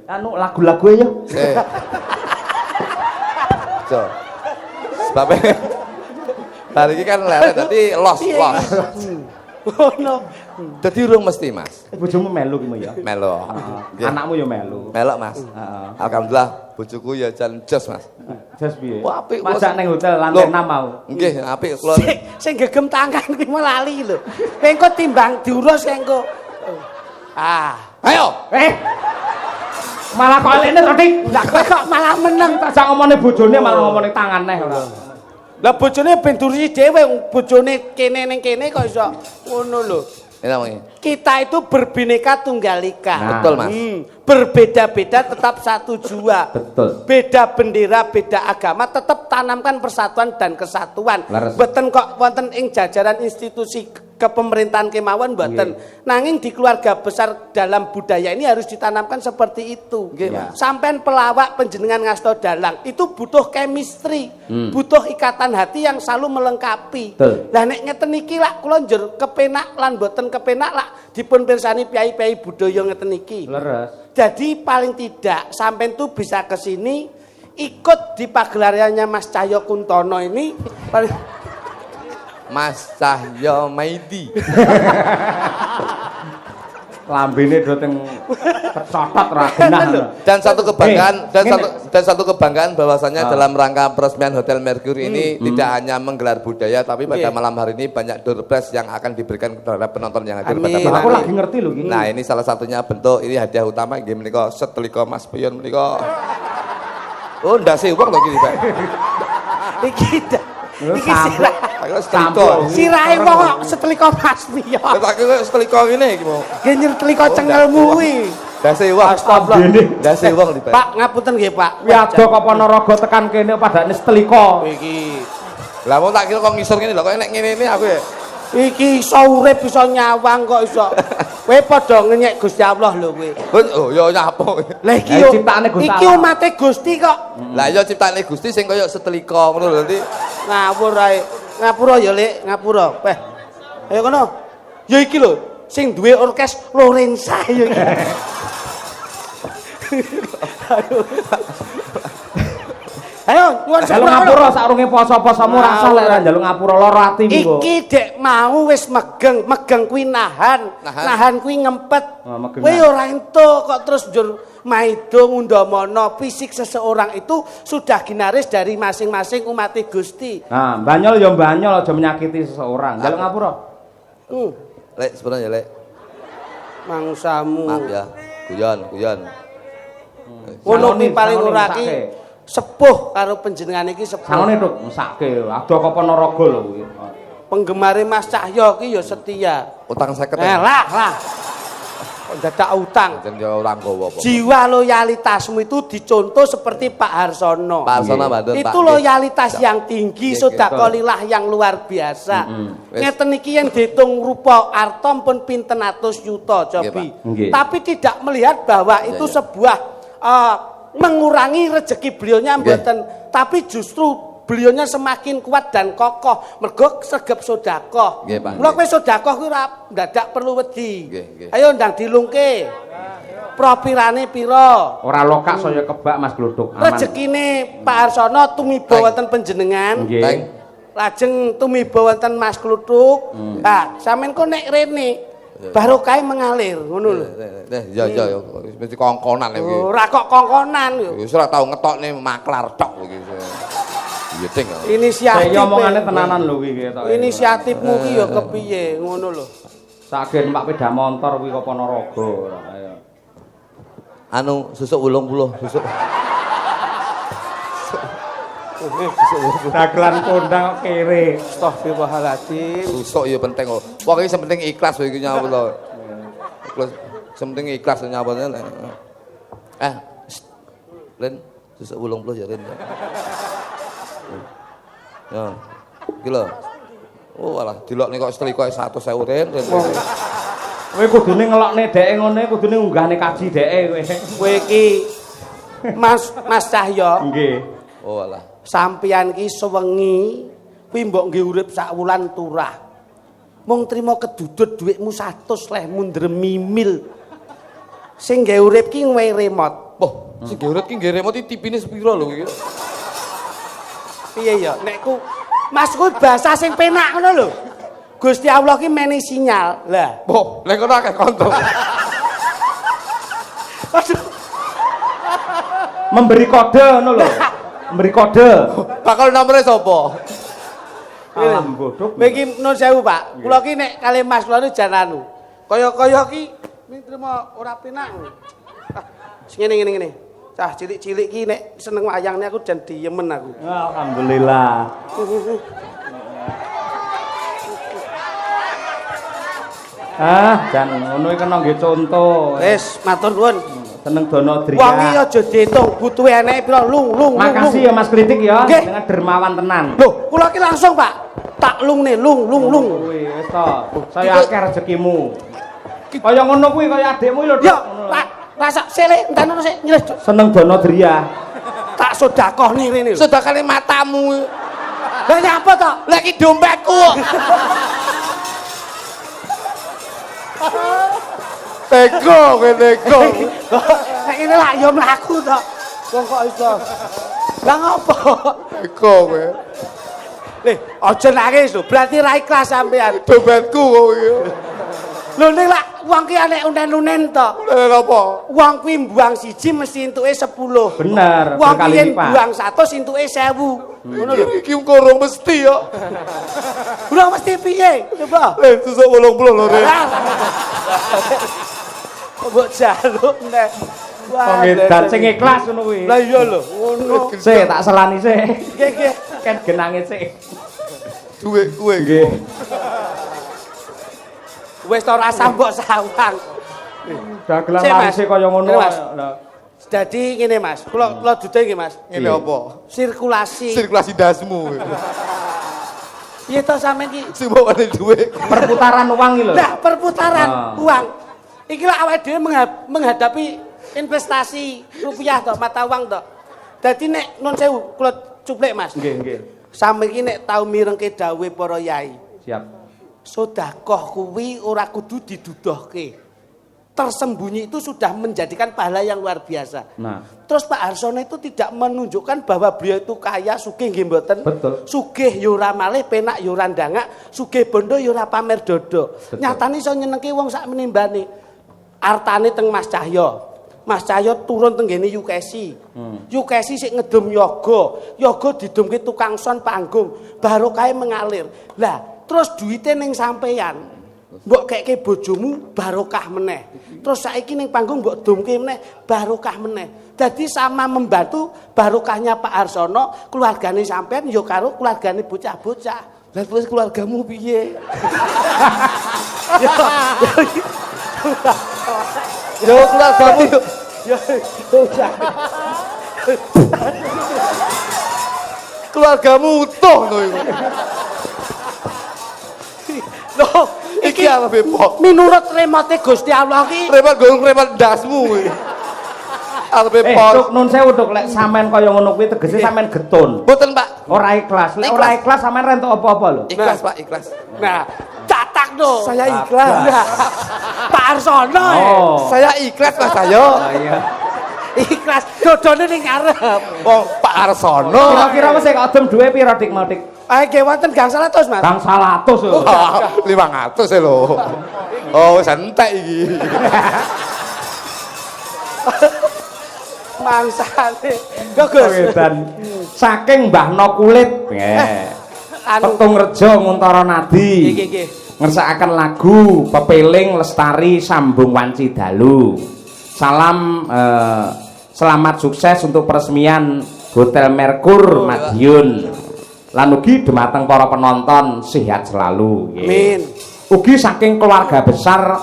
Speaker 1: Anu lagu-lagu yo.
Speaker 3: Jo. Sebab hari ini kan lele dadi los.
Speaker 2: Ngono.
Speaker 3: Dadi urung mesti, Mas.
Speaker 1: Bojomu melu ki ya.
Speaker 3: Melo.
Speaker 1: Anakmu yo melu.
Speaker 3: Melok, Mas. Alhamdulillah bojoku ya jan jos, Mas.
Speaker 1: Jas piye?
Speaker 3: Wah, apik.
Speaker 1: Masak ning hotel lantai 6 mau.
Speaker 3: Nggih, apik kula.
Speaker 2: Sing gegem tangan kuwi mau lali lho. Engko timbang diurus engko.
Speaker 3: Ayo.
Speaker 1: Malah kok elene to, Dik?
Speaker 2: Lah kowe kok malah meneng
Speaker 1: Tak sak ngomone bojone malah ngomone tangan neh ora.
Speaker 2: Lah bojone ben durusi dhewe bojone kene ning kene kok iso ngono lho. Kita itu berbineka tunggal ika.
Speaker 3: Nah, betul, Mas.
Speaker 2: Berbeda-beda tetap satu jua.
Speaker 1: Betul.
Speaker 2: Beda bendera, beda agama, tetap tanamkan persatuan dan kesatuan. Mboten kok wonten ing jajaran institusi kepemerintahan kemawon mboten. Nanging di keluarga besar dalam budaya ini harus ditanamkan seperti itu. Sampean pelawak panjenengan ngasto dalang itu butuh chemistry, butuh ikatan hati yang selalu melengkapi. Lah nek ngeten iki lak kula njur kepenak lan mboten kepenak lak dipun pirsani piyai-piyai budaya ngeten iki.
Speaker 1: Leres.
Speaker 2: Jadi paling tidak sampean tuh bisa ke sini ikut di pagelariannya Mas Cahyo Kuntono ini.
Speaker 3: Mas Cahyo Maidi.
Speaker 1: Lambene do teng kecotot ra genah.
Speaker 3: Dan satu kebanggaan bahwasanya dalam rangka peresmian Hotel Mercury ini tidak hanya menggelar budaya tapi pada malam hari ini banyak door prize yang akan diberikan terhadap penonton yang hadir pada malam.
Speaker 1: Aku lagi ngerti lho iki.
Speaker 3: Nah, ini salah satunya bentuk ini hadiah utama nggih menika setelika Mas Pion menika. Oh, ndase wong lho iki, Pak.
Speaker 2: Iki iki
Speaker 3: sirahe
Speaker 2: wong kok setelika Mas Pion.
Speaker 3: Tak kira setelika ngene iki mau.
Speaker 2: Nggih nyertelika cengelmu kuwi.
Speaker 3: Dase wong astagfirullah. Dase wong di
Speaker 2: Pak ngapunten nggih Pak.
Speaker 1: Wiado kok Ponorogo tekan kene padane setelika.
Speaker 2: Iki.
Speaker 3: Lah wong tak kira kok ngisor ngene lho kok nek ngene aku ya.
Speaker 2: Iki iso urip iso nyawang kok iso. Kowe padha ngenyek Gusti Allah lho kowe.
Speaker 3: Oh ya nyapo.
Speaker 2: Lah iki ciptaane Gusti Allah. Iki umate Gusti kok.
Speaker 3: Lah ya ciptaane Gusti sing kaya setelika ngono lho nanti.
Speaker 2: Ngawur ae. Ngapura ya, Lek, ngapura. Weh. Ayo kono. Ya iki lho, sing duwe orkes Lorenza ya iki. Ayo, nyuwun
Speaker 1: sepura. Ngapura saurunge poso-posomu rasa lek ora njaluk ngapura lara ati
Speaker 2: kok. Iki dek mau wis megeng kuwi nahan kuwi ngempet. Kowe ora entuk kok terus njur maido ngundamana fisik seseorang itu sudah ginaris dari masing-masing umat Gusti.
Speaker 1: Nah, banyol ya banyol aja menyakiti seseorang. Njaluk ngapura.
Speaker 3: Lek sepura ya, Lek.
Speaker 2: Mangsamu.
Speaker 3: Maaf ya. Guyon.
Speaker 2: Ngono kuwi paling ora ki sepuh karo panjenengan iki sepuh.
Speaker 1: Sangone tuk mesake. Ado kok Ponorogo lho kuwi.
Speaker 2: Penggemare Mas Cahyo ki ya setia.
Speaker 3: Utang 50.
Speaker 2: Lah. Dadak utang.
Speaker 3: Orang gowo apa.
Speaker 2: Jiwa loyalitasmu itu dicontoh seperti Pak Harsono.
Speaker 3: Pak Harsono mboten, Pak.
Speaker 2: Itu loyalitas yang tinggi, sedekahlilah yang luar biasa. Ngeten iki yang dihitung rupa arta pun pinten atus yuta cobi. Tapi tidak melihat bahwa itu sebuah mengurangi rezeki beliaunya mboten, tapi justru beliaunya semakin kuat dan kokoh mergo sregep sedekah. Mula kowe sedekah kuwi ora ndadak perlu wedi. Ayo ndang dilungke. Propirane pira?
Speaker 1: Ora lokak saya kebak Mas Glodok.
Speaker 2: Rezekine Pak Harsono tumiba wonten panjenengan. Lajeng tumiba wonten Mas Glodok. Nah, sampean kok nek rene barokah mengalir ngono lho.
Speaker 3: Ya mesti kongkonan iki.
Speaker 2: Ora kok kongkonan yo.
Speaker 3: Wis ora tau ngetokne maklar tok iki. Iya ting.
Speaker 2: Inisiatif.
Speaker 1: Saya omongane tenanan lho iki ketok.
Speaker 2: Inisiatifmu ki ya kepiye ngono lho.
Speaker 1: Saken Pak Peda Montor kuwi kok Ponorogo. Ayo.
Speaker 3: Anu susuk 80 susuk.
Speaker 1: Dagelan kondang kere.
Speaker 2: Astagfirullahaladzim.
Speaker 3: Susuk ya penting kok. Pokoke sing penting ikhlas iki nyawa lho. Ikhlas, sing penting ikhlas nyawane. Len susuk 80 ya Len. Ya. Iki lho. Oh alah, dilokne kok setrika 100.000 ren.
Speaker 1: Kowe kudune ngelokne dheke ngene, kudune unggahne kaji dheke kowe.
Speaker 2: Kowe iki Mas Cahyo.
Speaker 1: Nggih.
Speaker 3: Oh alah.
Speaker 2: Sampeyan ki sewengi kuwi mbok nggih urip sak wulan turah. Mung trima kedudut dhuwitmu 100 lehmu ndremimil. Sing nggih urip ki ngwehi remote.
Speaker 3: Oh, sing nggih urip ki nggih remote tipine sepiro lho iki.
Speaker 2: Piye ya nek ku Mas kuwi bahasa sing penak ngono lho. Gusti Allah ki menehi sinyal. Lah,
Speaker 3: oh, lek ngono akeh konco.
Speaker 1: Memberi kode ngono lho. Memberi kode.
Speaker 3: Bakal nomere sapa?
Speaker 1: Alam bodhok.
Speaker 2: Kowe iki nun sewu, Pak. Kula ki nek kali Mas kula jan anu. Kaya-kaya ki trimo ora penak. Sing ngene. Cah cilik-cilik ki nek seneng wayangne aku jan diyemen aku.
Speaker 1: Alhamdulillah. Jan ngono iki kena nggih conto.
Speaker 2: Wis, matur nuwun.
Speaker 1: Seneng dono driya.
Speaker 2: Wong iki aja diitung, butuhe eneke pira lung.
Speaker 1: Makasih ya Mas Kritik ya, dengan dermawan tenan.
Speaker 2: Loh, kula ki langsung, Pak. Tak lungne, lung.
Speaker 1: Wis to. Saya akeh rezekimu. Kaya ngono kuwi kaya adikmu lho, Dok.
Speaker 2: Ya, Pak. Rasa sele entan sik nyres.
Speaker 1: Seneng dono driya.
Speaker 2: Tak sedekahne rene lho.
Speaker 3: Sedekahne matamu.
Speaker 2: Lah nyapa to?
Speaker 3: Lah iki dompetku. Teko.
Speaker 2: Nek ngene lak ya mlaku to. Wong kok iso. Lah ngopo?
Speaker 3: Teko kowe.
Speaker 2: Aja nangis lho, berarti ra ikhlas sampean.
Speaker 3: Dompetku kok iki.
Speaker 2: Lho nek lak wong ki nek unen-unen to.
Speaker 3: Unen apa?
Speaker 2: Wong kuwi mbuang siji mesti entuke 10.
Speaker 1: Bener,
Speaker 2: Wong
Speaker 1: berkali
Speaker 2: yen
Speaker 1: lipat.
Speaker 2: mbuang 100 entuke 1000. Ngono lho.
Speaker 3: Iki kurang mesti ya.
Speaker 2: Ora mesti piye? Coba.
Speaker 3: Susuk 80 lho, Ren.
Speaker 2: Mbok jaluk nek.
Speaker 1: Pengedan sing ikhlas ngono kuwi.
Speaker 2: Lah iya lho, ngono.
Speaker 1: Sik tak selani sik.
Speaker 2: Nggih.
Speaker 1: Ken genange sik.
Speaker 3: Duit kowe
Speaker 1: Nggih.
Speaker 2: Wis to rasa mbok sawang.
Speaker 1: Dagelan
Speaker 2: Sik, Mas.
Speaker 1: larise kaya ngono.
Speaker 2: Ngene, Mas.
Speaker 1: Lah.
Speaker 2: Dadi ngene Mas, kula dudu nggih Mas.
Speaker 3: ngene apa?
Speaker 2: Sirkulasi.
Speaker 3: Sirkulasi dasmu.
Speaker 2: Piye to sampean ki?
Speaker 3: Sing bawane duit.
Speaker 1: Perputaran uang iki lho.
Speaker 2: Nah, perputaran uang. Iki lak awake dhewe menghadapi investasi rupiah to, mata uang to. Dadi nek nun sewu kula cuplek Mas.
Speaker 1: Nggih.
Speaker 2: Sampe iki nek tau mirengke dawuhe para yai.
Speaker 1: Siap.
Speaker 2: Sedekah kuwi ora kudu didudohke. Tersembunyi itu sudah menjadikan pahala yang luar biasa.
Speaker 1: Nah,
Speaker 2: Terus Pak Harsono itu tidak menunjukkan bahwa beliau itu kaya, sugih nggih mboten.
Speaker 1: Betul.
Speaker 2: Sugih ya ora malih, penak ya ora ndangak, sugih bondo ya ora pamer dodo.
Speaker 1: Betul.
Speaker 2: Nyatane iso nyenengke wong sak menimbane. Artane teng Mas Cahyo. Mas Cahyo turun teng ngene Yukesi. Yukesi sik ngedum yoga. Yoga didumke tukang son panggung, barokahe mengalir. Lah, terus duite ning sampeyan. Mbok keke bojomu barokah meneh. Terus saiki ning panggung mbok dumke meneh barokah meneh. Dadi sama membantu barokahnya Pak Harsono, keluargane sampean ya karo keluargane bocah-bocah.
Speaker 3: Lah terus keluargamu piye? Yo keluargamu yo. Keluargamu utuh lho iku.
Speaker 2: Loh,
Speaker 3: Iki apa bepok?
Speaker 2: minurut remote Gusti Allah ki
Speaker 3: Repot gong repot dasmu kuwi. Arepe pos.
Speaker 1: Tuk nun sewu Tuk, lek sampean kaya ngono kuwi tegese sampean getun.
Speaker 3: Mboten, Pak.
Speaker 1: Ora ikhlas. Lek ora ikhlas sampean rentuk apa-apa lho.
Speaker 3: Ikhlas, Pak, ikhlas.
Speaker 2: nah, catak no.
Speaker 3: Saya ikhlas.
Speaker 2: Nah, Pak Harsono
Speaker 1: Oh.
Speaker 3: Saya ikhlas, Mas Ayo.
Speaker 1: Iya.
Speaker 2: ikhlas dodone ning ngarep.
Speaker 3: Wong Pak Harsono.
Speaker 1: Kira-kira wis adem duwe pira Dik mau Dik?
Speaker 2: Nggih wonten gangsal atus, Mas.
Speaker 1: Bang 100 lho.
Speaker 3: 500 e lho. Oh, wis entek iki.
Speaker 2: Mangsane. Yo Gus.
Speaker 1: Dan saking Mbahno Kulit. Nggih. Petung Rejo Nguntara Nadi.
Speaker 2: Nggih.
Speaker 1: Ngersakaken lagu Pepeling Lestari Sambung Wanci Dalu. Salam selamat sukses untuk peresmian Hotel Merkur Madiun. Lan ugi dumateng para penonton sehat selalu.
Speaker 2: Amin.
Speaker 1: Ugi saking keluarga besar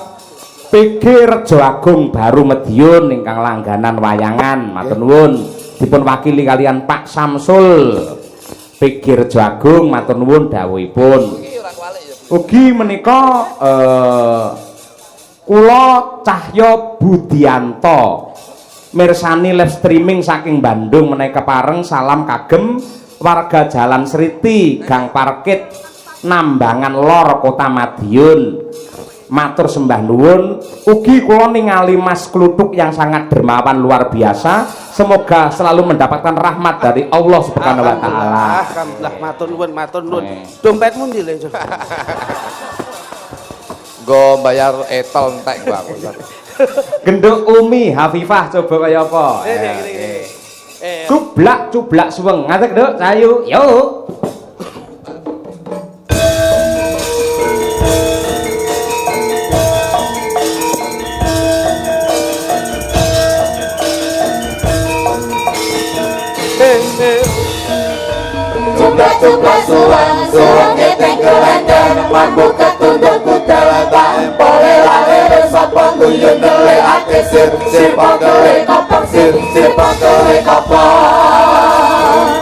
Speaker 1: PG Rejo Agung Baru Madiun ingkang langganan wayangan. Matur nuwun dipun wakili kalian Pak Samsul PG Rejo Agung. Matur nuwun dawuhipun. Ugi menika kula Cahya Budianto mirsani live streaming saking Bandung menika pareng salam kagem warga Jalan Sriti Gang Parkit Nambangan Lor Kota Madiun. Matur sembah nuwun. Ugi kula ningali Mas Kluthuk yang sangat dermawan luar biasa. Semoga selalu mendapatkan rahmat dari Allah Subhanahu wa taala.
Speaker 2: Alhamdulillah, matur nuwun. Dompetmu ndi le?
Speaker 3: Go bayar etol entek gua.
Speaker 1: Genduk Umi Hafifah coba kaya apa? Cublak suweng. Ngatek, Nduk, sayu. Yuk.
Speaker 4: Cublak suwang geteng kelender mampu ketunduk kudala bae pole lare sapa guyon dele ate sir pangkele kopong sir pangkele kopong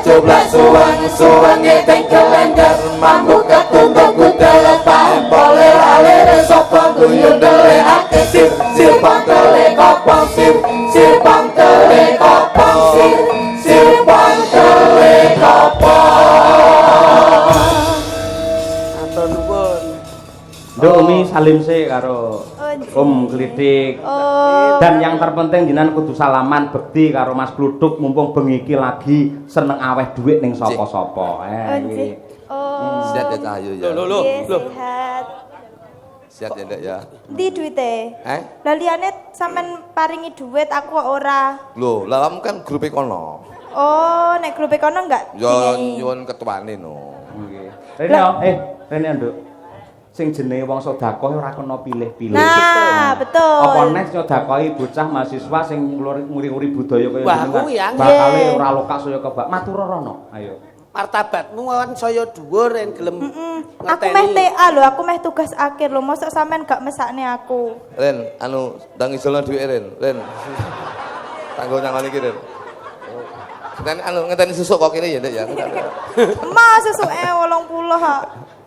Speaker 4: Cublak suwang geteng kelender mampu ketunduk kudala bae pole lare sapa guyon dele ate sir pangkele kopong sir pangkele kopong sir pangkele kopong.
Speaker 2: Matur nuwun.
Speaker 1: Nduk Umi salim sik karo Klidik. Dan yang terpenting jenengan kudu salaman bekti karo Mas Kluthuk mumpung bengi iki lagi seneng aweh dhuwit ning sapa-sapa. Iki.
Speaker 3: Sehat ya Cahyo ya.
Speaker 2: Lho.
Speaker 4: Sehat.
Speaker 3: Sehat ya Ndek ya.
Speaker 4: Ndi duwite? Lah liyane sampean paringi duit aku kok ora.
Speaker 3: Lho, lah kamu kan grup kono.
Speaker 4: Oh, nek grup kono enggak?
Speaker 3: Ya nyuwun ketuane no.
Speaker 1: Nggih. Rene Nduk. Sing jenenge wong sedekah ora kena pilih-pilih.
Speaker 4: Nah, betul.
Speaker 1: Apa neh sedekahi bocah mahasiswa sing nguri-nguri budaya kaya
Speaker 2: kuwi ya.
Speaker 1: Bakale ora lokak saya kebak. Matur rono. Ayo.
Speaker 2: Martabatmu kan saya dhuwur en gelem
Speaker 4: Aku meh TA lho, aku meh tugas akhir lho. Mosok sampean gak mesakne aku.
Speaker 3: Ren, ndang isolno dhuwit Ren. Tanggo nyangoni iki Ren. Ngenteni susuk kok kene ya Ndek ya.
Speaker 4: Mas susuke 80 ha.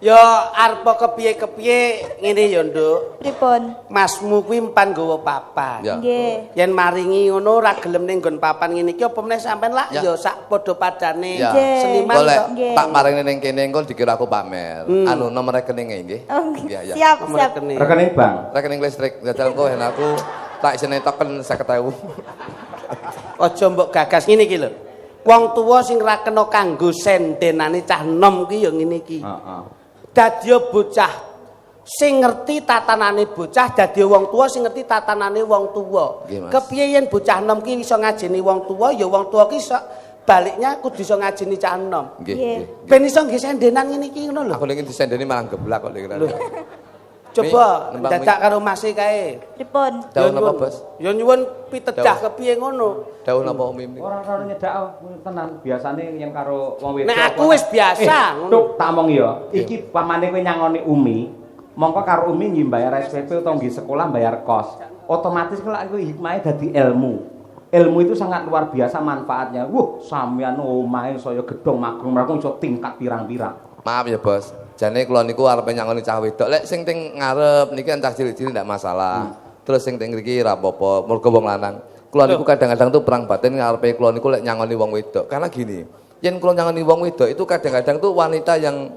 Speaker 2: Ya arepa kepiye-kepiye ngene ya, Nduk.
Speaker 4: Pripun?
Speaker 2: Masmu kuwi empan nggawa papan.
Speaker 4: Nggih.
Speaker 2: Yen maringi ngono ora gelem ning nggon papan ngene iki apa meneh sampean lak ya sak padha padane seniman
Speaker 3: kok.
Speaker 4: Nggih.
Speaker 3: Tak maringi ning kene engko dikira aku pamer. Nomor rekeninge nggih.
Speaker 4: Iya. Siap.
Speaker 1: Rekening bank.
Speaker 3: Rekening listrik. Jajal engko hen aku tak isine token 50.000.
Speaker 2: Aja mbok gagas ngene iki lho. Wong tuwa sing ra kena kanggo sendenane cah enom ki ya ngene iki.
Speaker 1: Heeh.
Speaker 2: Dadi bocah sing ngerti tatanane bocah, dadi wong tuwa sing ngerti tatanane wong tuwa. Kepiye yen bocah enom ki iso ngajeni wong tuwa, ya wong tuwa ki iso baliknya kudu iso ngajeni cah enom.
Speaker 3: Nggih.
Speaker 2: Ben iso nggih sendenan ngene iki ngono lho.
Speaker 3: Aku ning disendeni malah geblak kok lek.
Speaker 2: Coba dadak karo Mas kae.
Speaker 4: Pripun?
Speaker 3: Daun apa, Bos?
Speaker 2: Ya nyuwun pitedah kepiye ngono.
Speaker 3: Daun apa Umi?
Speaker 1: Ora karo nyedak tenan. Biasane yen karo wong wedok.
Speaker 2: Nek aku wis biasa ngono.
Speaker 1: Tuk tak omong ya. Iki pamane kowe nyangoni Umi, mongko karo Umi nggih bayar SPP utawa nggih sekolah bayar kos. Otomatis kalau aku hikmahe dadi ilmu. Ilmu itu sangat luar biasa manfaatnya. Sampeyan omahe saya gedhong magung-magung iso tingkat pirang-pirang.
Speaker 3: Maaf ya, Bos. Jane kula niku arepe nyangoni cah wedok. Lek sing teng ngarep niki kan cah cilik-cilik ndak masalah. Terus sing teng mriki ra apa-apa, mergo wong lanang. Kula niku kadang-kadang tuh perang batin ngarepe kula niku lek nyangoni wong wedok. Karena gini, yen kula nyangoni wong wedok itu kadang-kadang tuh wanita yang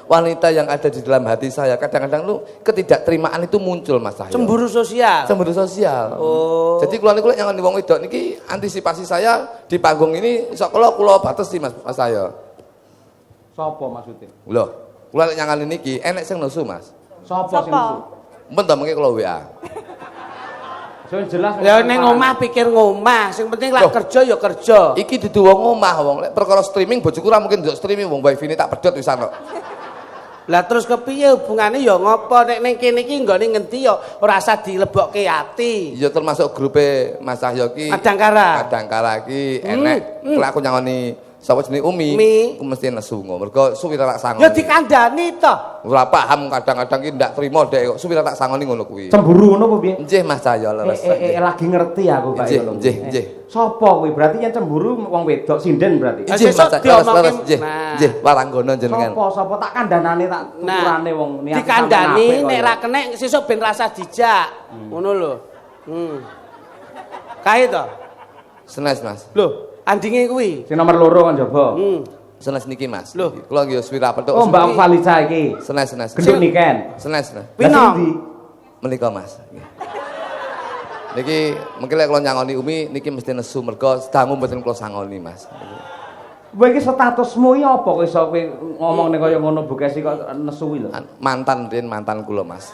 Speaker 3: wanita yang ada di dalam hati saya. Kadang-kadang tuh ketidakterimaan itu muncul Mas Cahyo.
Speaker 2: Cemburu sosial.
Speaker 3: Cemburu sosial.
Speaker 2: Oh.
Speaker 3: Jadi kula niku lek nyangoni wong wedok niki antisipasi saya di panggung ini sok kula batesi Mas Cahyo.
Speaker 1: Sopo maksudnya?
Speaker 3: Loh, kula lek nyangani niki enek sing nusu, Mas.
Speaker 1: Sopo sing nusu?
Speaker 3: Men ta mengke kula WA.
Speaker 1: Sing jelas
Speaker 2: ya ning omah pikir ngomah, sing penting lak kerja ya kerja.
Speaker 3: Iki dudu wong omah wong lek perkara streaming bojoku ora mungkin ndelok streaming wong wifi-ne tak pedhot wisan kok.
Speaker 2: Lah terus kepiye hubungane ya ngopo nek ning kene iki nggone ngendi ya ora usah dilebokke ati.
Speaker 3: Ya termasuk grupe Mas Cahyo ki.
Speaker 2: Kadangkara.
Speaker 3: Kadangkara ki enek. Lek aku nyangoni Sapa jenenge Umi? Ku mesti nesu ngono. Mergo suwira tak sangoni.
Speaker 2: Ya dikandani to.
Speaker 3: Ora paham kadang-kadang ki ndak trimo dek kok suwira tak sangoni ngono kuwi.
Speaker 1: Cemburu ngono apa piye?
Speaker 3: Nggih Mas Cahyo leres.
Speaker 1: Lagi ngerti aku Pak
Speaker 3: Nggih, nggih, nggih.
Speaker 1: Sapa kuwi? Berarti yen cemburu wong wedok sinden berarti.
Speaker 3: Nggih Mas Cahyo leres. Nggih. Nggih, waranggono jenengan.
Speaker 1: Sapa tak kandhanane tak tuturane wong niat.
Speaker 2: Dikandani nek ra kenek sesuk ben rasa dijak. Ngono lho. Kae to.
Speaker 3: Senes Mas.
Speaker 2: Lho, andinge kuwi.
Speaker 1: Sing nomor 2 kan jaba.
Speaker 3: Senes niki Mas.
Speaker 2: Lho.
Speaker 3: Kula nggih swira petuk.
Speaker 1: Oh, Mbak Valisa iki.
Speaker 3: Senes.
Speaker 1: Gendut niken.
Speaker 3: Senes.
Speaker 2: Pino.
Speaker 3: Menika Mas. Niki mengki lek kula nyangoni Umi niki mesti nesu mergo sedangu mboten kula sangoni Mas.
Speaker 1: Kowe iki statusmu iki apa kok iso kowe ngomongne kaya ngono Bukesi kok nesu lho.
Speaker 3: Mantan kula Mas.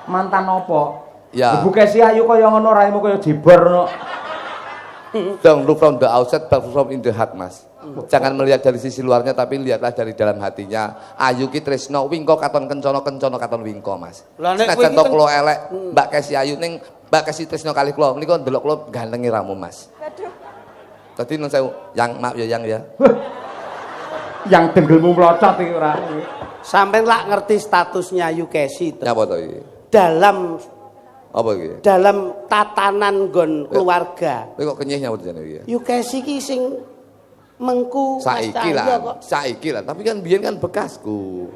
Speaker 1: Mantan apa?
Speaker 3: Ya.
Speaker 1: Bukesi ayu kaya ngono raimu kaya jebor ngono.
Speaker 3: Don't look from the outside but from in the heart Mas. Jangan melihat dari sisi luarnya tapi lihatlah dari dalam hatinya. Ayu ki tresno wingko katon kencana katon wingko Mas. Senajan to kula elek Mbak Kesi Ayu ning Mbak Kesi tresno kali kula menika ndelok kula gantengi ramu Mas. Aduh. Dadi nun sewu yang maaf ya yang ya.
Speaker 1: Yang denggelmu mlocot iki ora.
Speaker 2: Sampeyan lak ngerti statusnya Ayu Kesi to.
Speaker 3: Nyapa to iki?
Speaker 2: Dalam
Speaker 3: apa iki?
Speaker 2: Dalam tatanan nggon keluarga.
Speaker 3: Kowe kok kenyih nyapa jenenge iki?
Speaker 2: Ayu Kesi ki sing mengku
Speaker 3: saiki lah tapi kan biyen kan bekasku.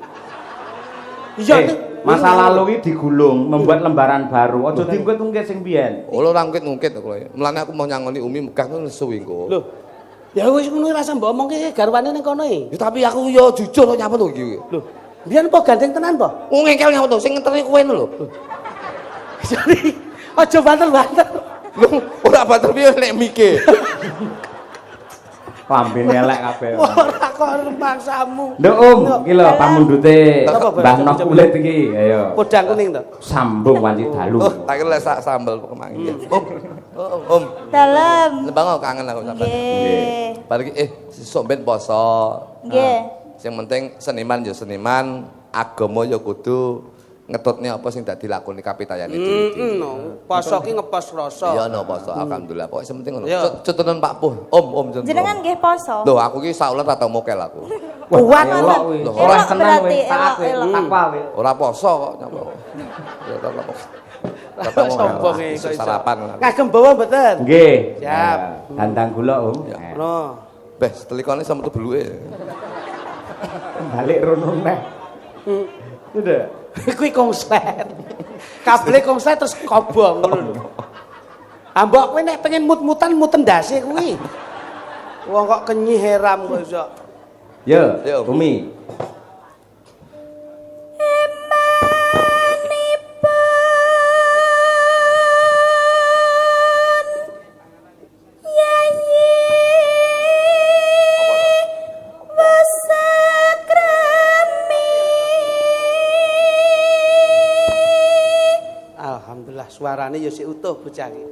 Speaker 2: Iya
Speaker 1: masa lalu iki digulung membuat lembaran baru aja diungkit-ungkit sing biyen.
Speaker 3: Oh ora ngungkit kok. Mulane aku mau nyangoni Umi megah ngono nesu engko.
Speaker 2: Lho. Ya wis ngono rasa mbok omongke garwane ning kono iki.
Speaker 3: Ya tapi aku yo jujur kok nyapa to iki.
Speaker 2: Lho. Biyen apa gandeng tenan po?
Speaker 3: Oh ngengkel nyapa to sing ngenteni kowe lho.
Speaker 2: Jadi aja banter-banter.
Speaker 3: Lho ora banter piye nek mike.
Speaker 1: Lambene elek kabeh.
Speaker 2: Ora kok maksamu.
Speaker 1: Nduk iki lho pamundhute Mbah Noh kulit iki. Ayo.
Speaker 2: Podang kuning to.
Speaker 1: Sambung wanci dalu.
Speaker 3: Oh, tak kira sak sambel kemangi. Om.
Speaker 4: Dalem.
Speaker 3: Bang kangen aku sampean.
Speaker 4: Nggih.
Speaker 3: Balik sesuk ben poso.
Speaker 4: Nggih.
Speaker 3: Sing penting seniman ya seniman, agama ya kudu ngetutne apa sing dadi lakone kapitayane dhewe.
Speaker 2: Poso ki ngepos rasa.
Speaker 3: Iya no poso alhamdulillah. Pokoke sing penting ngono. Cutunen Pak Puh. Om
Speaker 4: jenengan nggih poso.
Speaker 3: Lho aku ki sak wulan ra tau mokel aku.
Speaker 2: Kuat
Speaker 1: kuwi. Ora tenan kowe taat kowe takwa kowe.
Speaker 3: Ora poso kok nyapa. Ya tak
Speaker 2: sombong iki kok
Speaker 3: sarapan.
Speaker 2: Kagem bawa mboten?
Speaker 1: Nggih.
Speaker 2: Siap.
Speaker 1: Dandang gula Om.
Speaker 2: Ngono.
Speaker 3: Beh, telikone sama metu beluke.
Speaker 1: Balik rono neh. Udah.
Speaker 2: Kuwi konslet. Kabele konslet terus kobong ngono lho. Ah mbok kowe nek pengen mut-mutan muten ndase kuwi. Wong kok kenyih heram kok iso.
Speaker 1: Yo, Umi.
Speaker 2: Alhamdulillah suarane ya sik utuh bocah iki.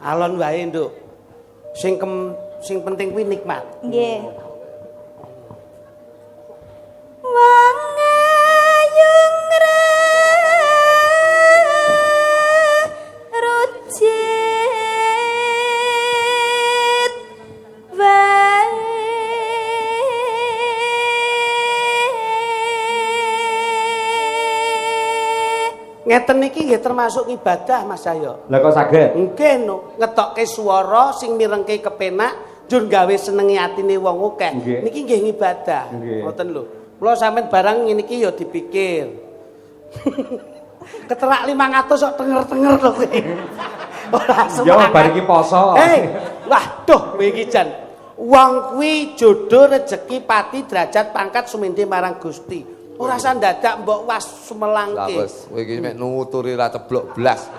Speaker 2: Alon wae, Nduk. Sing penting kuwi nikmat.
Speaker 4: Nggih. Wangayung rujit wae.
Speaker 2: Ngeten niki nggih termasuk ibadah Mas Cahyo.
Speaker 1: Lah kok saged?
Speaker 2: Nggih no, ngetokke swara sing mirengke kepenak njur gawe senengi atine wong akeh. Niki nggih ibadah. Ngoten lho. Kula sampean barang ngene iki ya dipikir. Keterak 500 kok tenger-tenger lho kowe. Ora semangat.
Speaker 1: Ya bar iki poso.
Speaker 2: Waduh kowe iki jan. Wong kuwi jodoh rejeki pati derajat pangkat sumende marang Gusti. Ora usah dadak mbok was sumelangke.
Speaker 3: Lah wis kowe iki mek nuturi ra ceblok blas.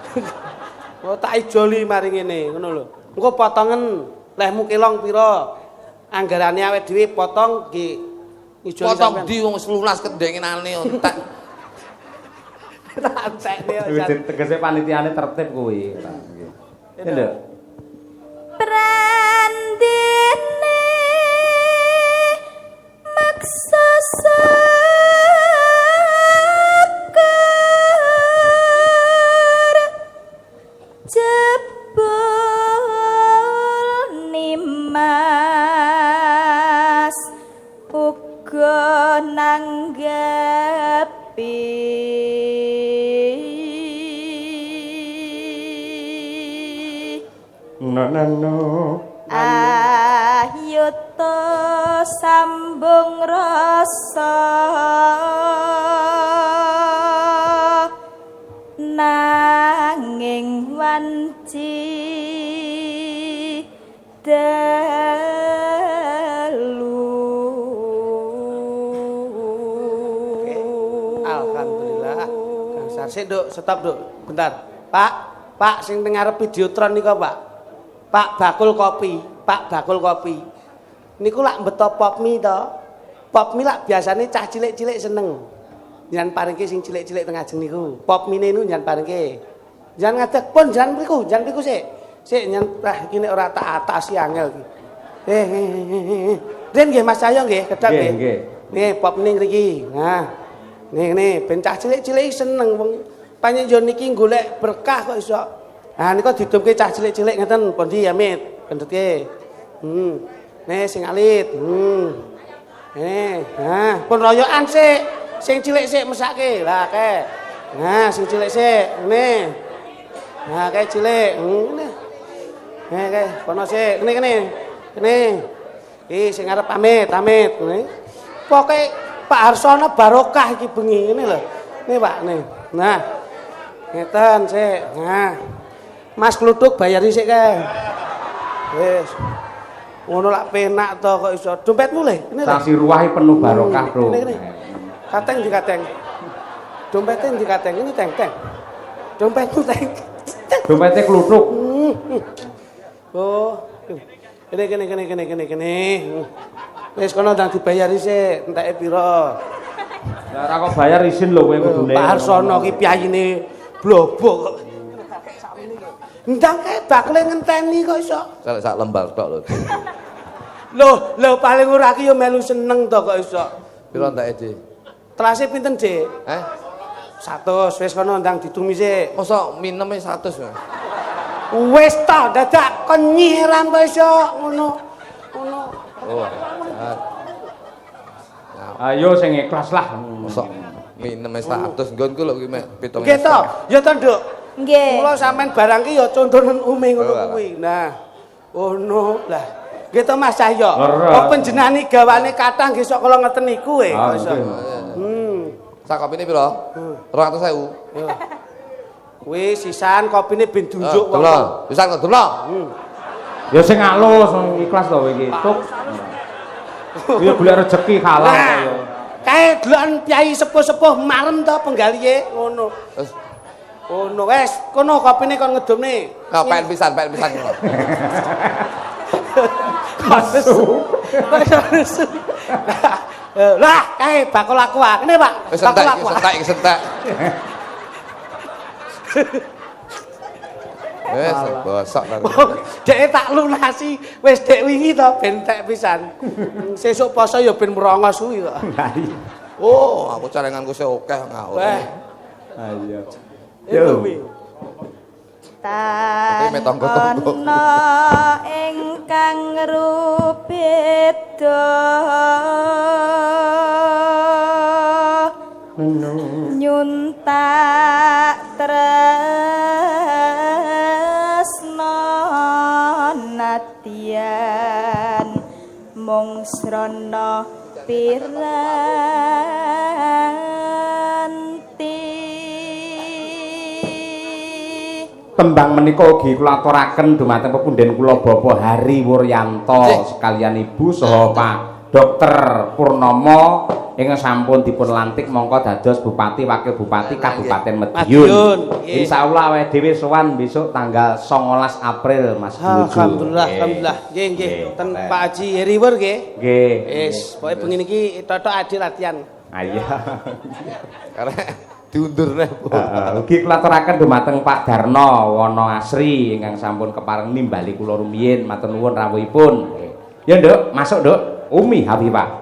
Speaker 2: Oh tak ijoli mari ngene ngono lho. Engko potongen lehmu kilong pira? Anggarane awake dhewe potong nggih ijoli sampean.
Speaker 3: Potong di wong 11 kendengenane entek.
Speaker 2: Tak entekne kok.
Speaker 1: Wis tegese panitiane tertib kuwi. Nggih. Lho.
Speaker 4: Prandene maksa sekar jebul nimas uga nanggepi ayo to sambung rasa nanging wanci dalu.
Speaker 2: Alhamdulillah. Kang Sarsi, Duk, stop, Duk. Bentar. Pak, sing teng ngarep Videotron niku, Pak. Pak bakul kopi. Niku lak mbeto pop mie to. Pop mie lak biasane cah cilik-cilik seneng. Jangan paringke sing cilik-cilik teng ajeng niku. Pop mie niku jangan paringke. Jangan ngadeg pun jangan priku sik. Sik nyen iki nek ora tak atasi angel iki. Den nggih Mas Cahyo nggih, kedap nggih.
Speaker 1: Nggih.
Speaker 2: Nih pop ning mriki. Nah. Nih ben cah cilik-cilik seneng wong panjenengan niki golek berkah kok iso. Nah niku didumke cah cilik-cilik ngeten pun ndi Amit, pendhetke. Nih sing alit. Nah, pun royokan sik. Sing cilik sik mesake. Lah kae. Nah, sing cilik sik. Nih. Nah, kae cilik. Nih. Kae kono sik. Kene. Sing arep pamit. Nih. Pokoke Pak Harsono barokah iki bengi ngene lho. Nih Pak, nih. Nah. Ngeten sik. Nah. Mas Kluthuk bayari sik kae. Wis. Ngono lak penak to kok iso. Dompetmu le. Kene lho.
Speaker 1: Sasi ruwahe penuh barokah, Bro.
Speaker 2: Kene. Kateng dikateng. Dompete dikateng ini teng. Dompetmu teng.
Speaker 1: Dompete Kluthuk.
Speaker 2: Oh. Kene. Wis kono ndang dibayari sik, enteke pira.
Speaker 1: Lah ora kok bayar isin lho kowe kudune.
Speaker 2: Pak Harsono ki piyayine blobok kok. Ndang kae bakle ngenteni kok iso.
Speaker 3: Sak lembar tok lho.
Speaker 2: Lho paling ora ki yo melu seneng to kok iso.
Speaker 3: Pira enteke, Dik?
Speaker 2: Telase pinten, Dik? 100 wis kono ndang ditumise.
Speaker 3: Mosok mineme 100 ya.
Speaker 2: Wis ta dadak kenyiran kok iso ngono.
Speaker 3: Oh.
Speaker 1: Ayo sing ikhlas lah.
Speaker 3: Mosok mineme 100 nggonku lho ki mek 7.
Speaker 2: Nggih to, ya to, Nduk.
Speaker 4: Nggih.
Speaker 2: Mula sampean barang ki ya contonen umi ngono kuwi. Nah. Ono lah. Nggih to Mas Cahyo. Kok panjenengane gawane kathah nggih sok kala ngeten niku kok iso.
Speaker 3: Sak kopine pira? 200.000.
Speaker 2: Kuwi sisan kopine ben dunjuk wong.
Speaker 3: Delok, pisan kok delok.
Speaker 1: Ya sing alus ikhlas to kowe iki. Tuk. Ya golek rezeki halal to ya.
Speaker 2: Kae deloken piyai sepuh-sepuh marem to penggalihe ngono.
Speaker 3: Wis.
Speaker 2: Ono wis, kono kopine kon ngedumne.
Speaker 3: Pengen pisan.
Speaker 2: Masu. Lah, kae bakul aku ah. Kene, Pak. Bakul aku.
Speaker 3: Sentek. Wes bosok ta.
Speaker 2: Dek tak lunasi wis dek wingi to ben entek pisan. Sesuk poso ya ben merongos kuwi kok.
Speaker 3: Oh, aku carenganku sing akeh ngawur.
Speaker 1: Ayo.
Speaker 2: Yo.
Speaker 4: Ana ingkang rubeda nyuntak tresna nadyan mung srana piranti.
Speaker 1: Tembang menika ugi kula aturaken dumateng pepundhen kula Bapak Hari Wuryanto sekalian Ibu saha Pak Dr. Purnomo ingkang sampun dipun lantik mongko dados Bupati Wakil Bupati Kabupaten Madiun. Insyaallah awake dhewe sowan besok tanggal 19 April Mas Buju.
Speaker 2: Alhamdulillah. Nggih. Ten Pak Haji Heriwur nggih.
Speaker 1: Nggih.
Speaker 2: Wis, pokoke bengi niki totok adil latihan.
Speaker 1: Iya.
Speaker 3: diundur neh.
Speaker 1: Ugi kula aturaken dumateng Pak Darno Wono Asri ingkang sampun kepareng nimbali kula rumiyin matur nuwun rawuhipun. Ya Nduk, masuk Nduk. Umi Habibah.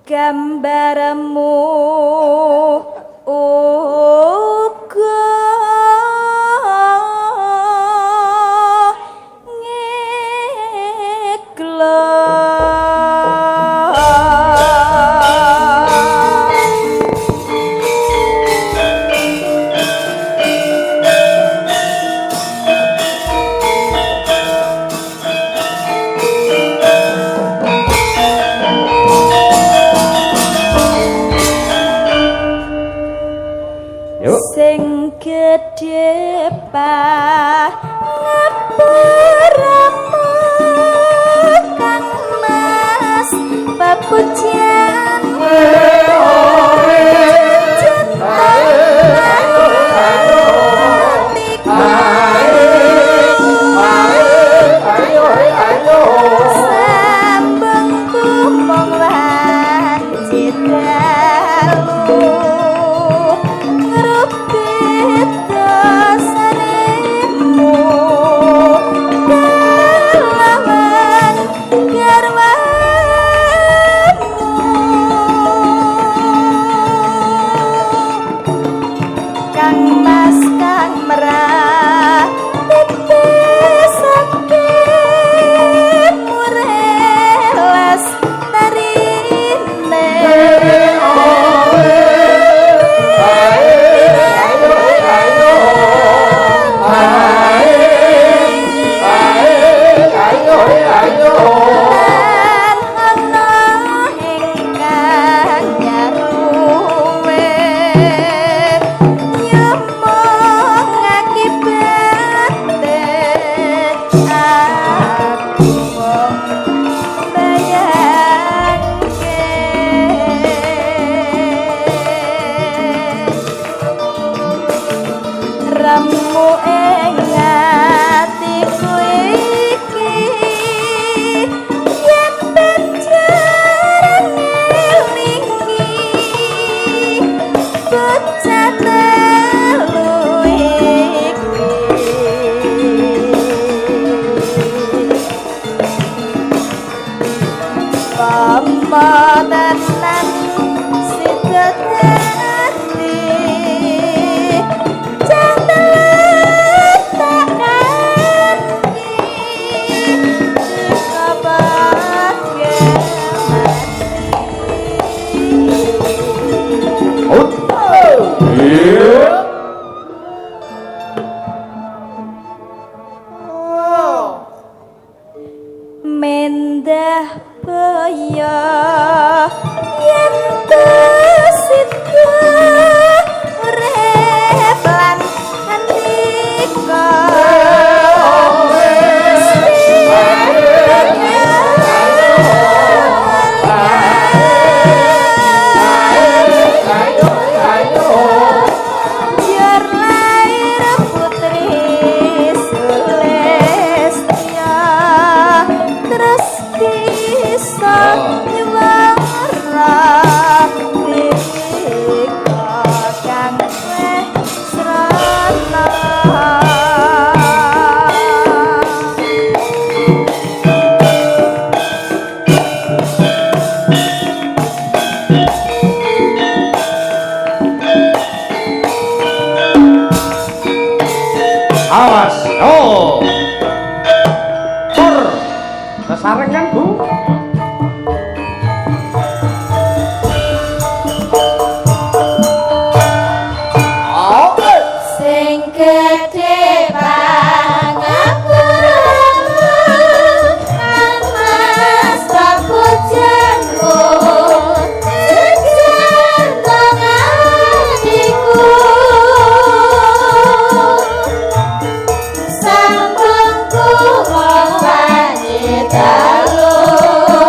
Speaker 4: Gambarmu uga sing gedhe ngapuramu kang mas pepujian
Speaker 5: Halo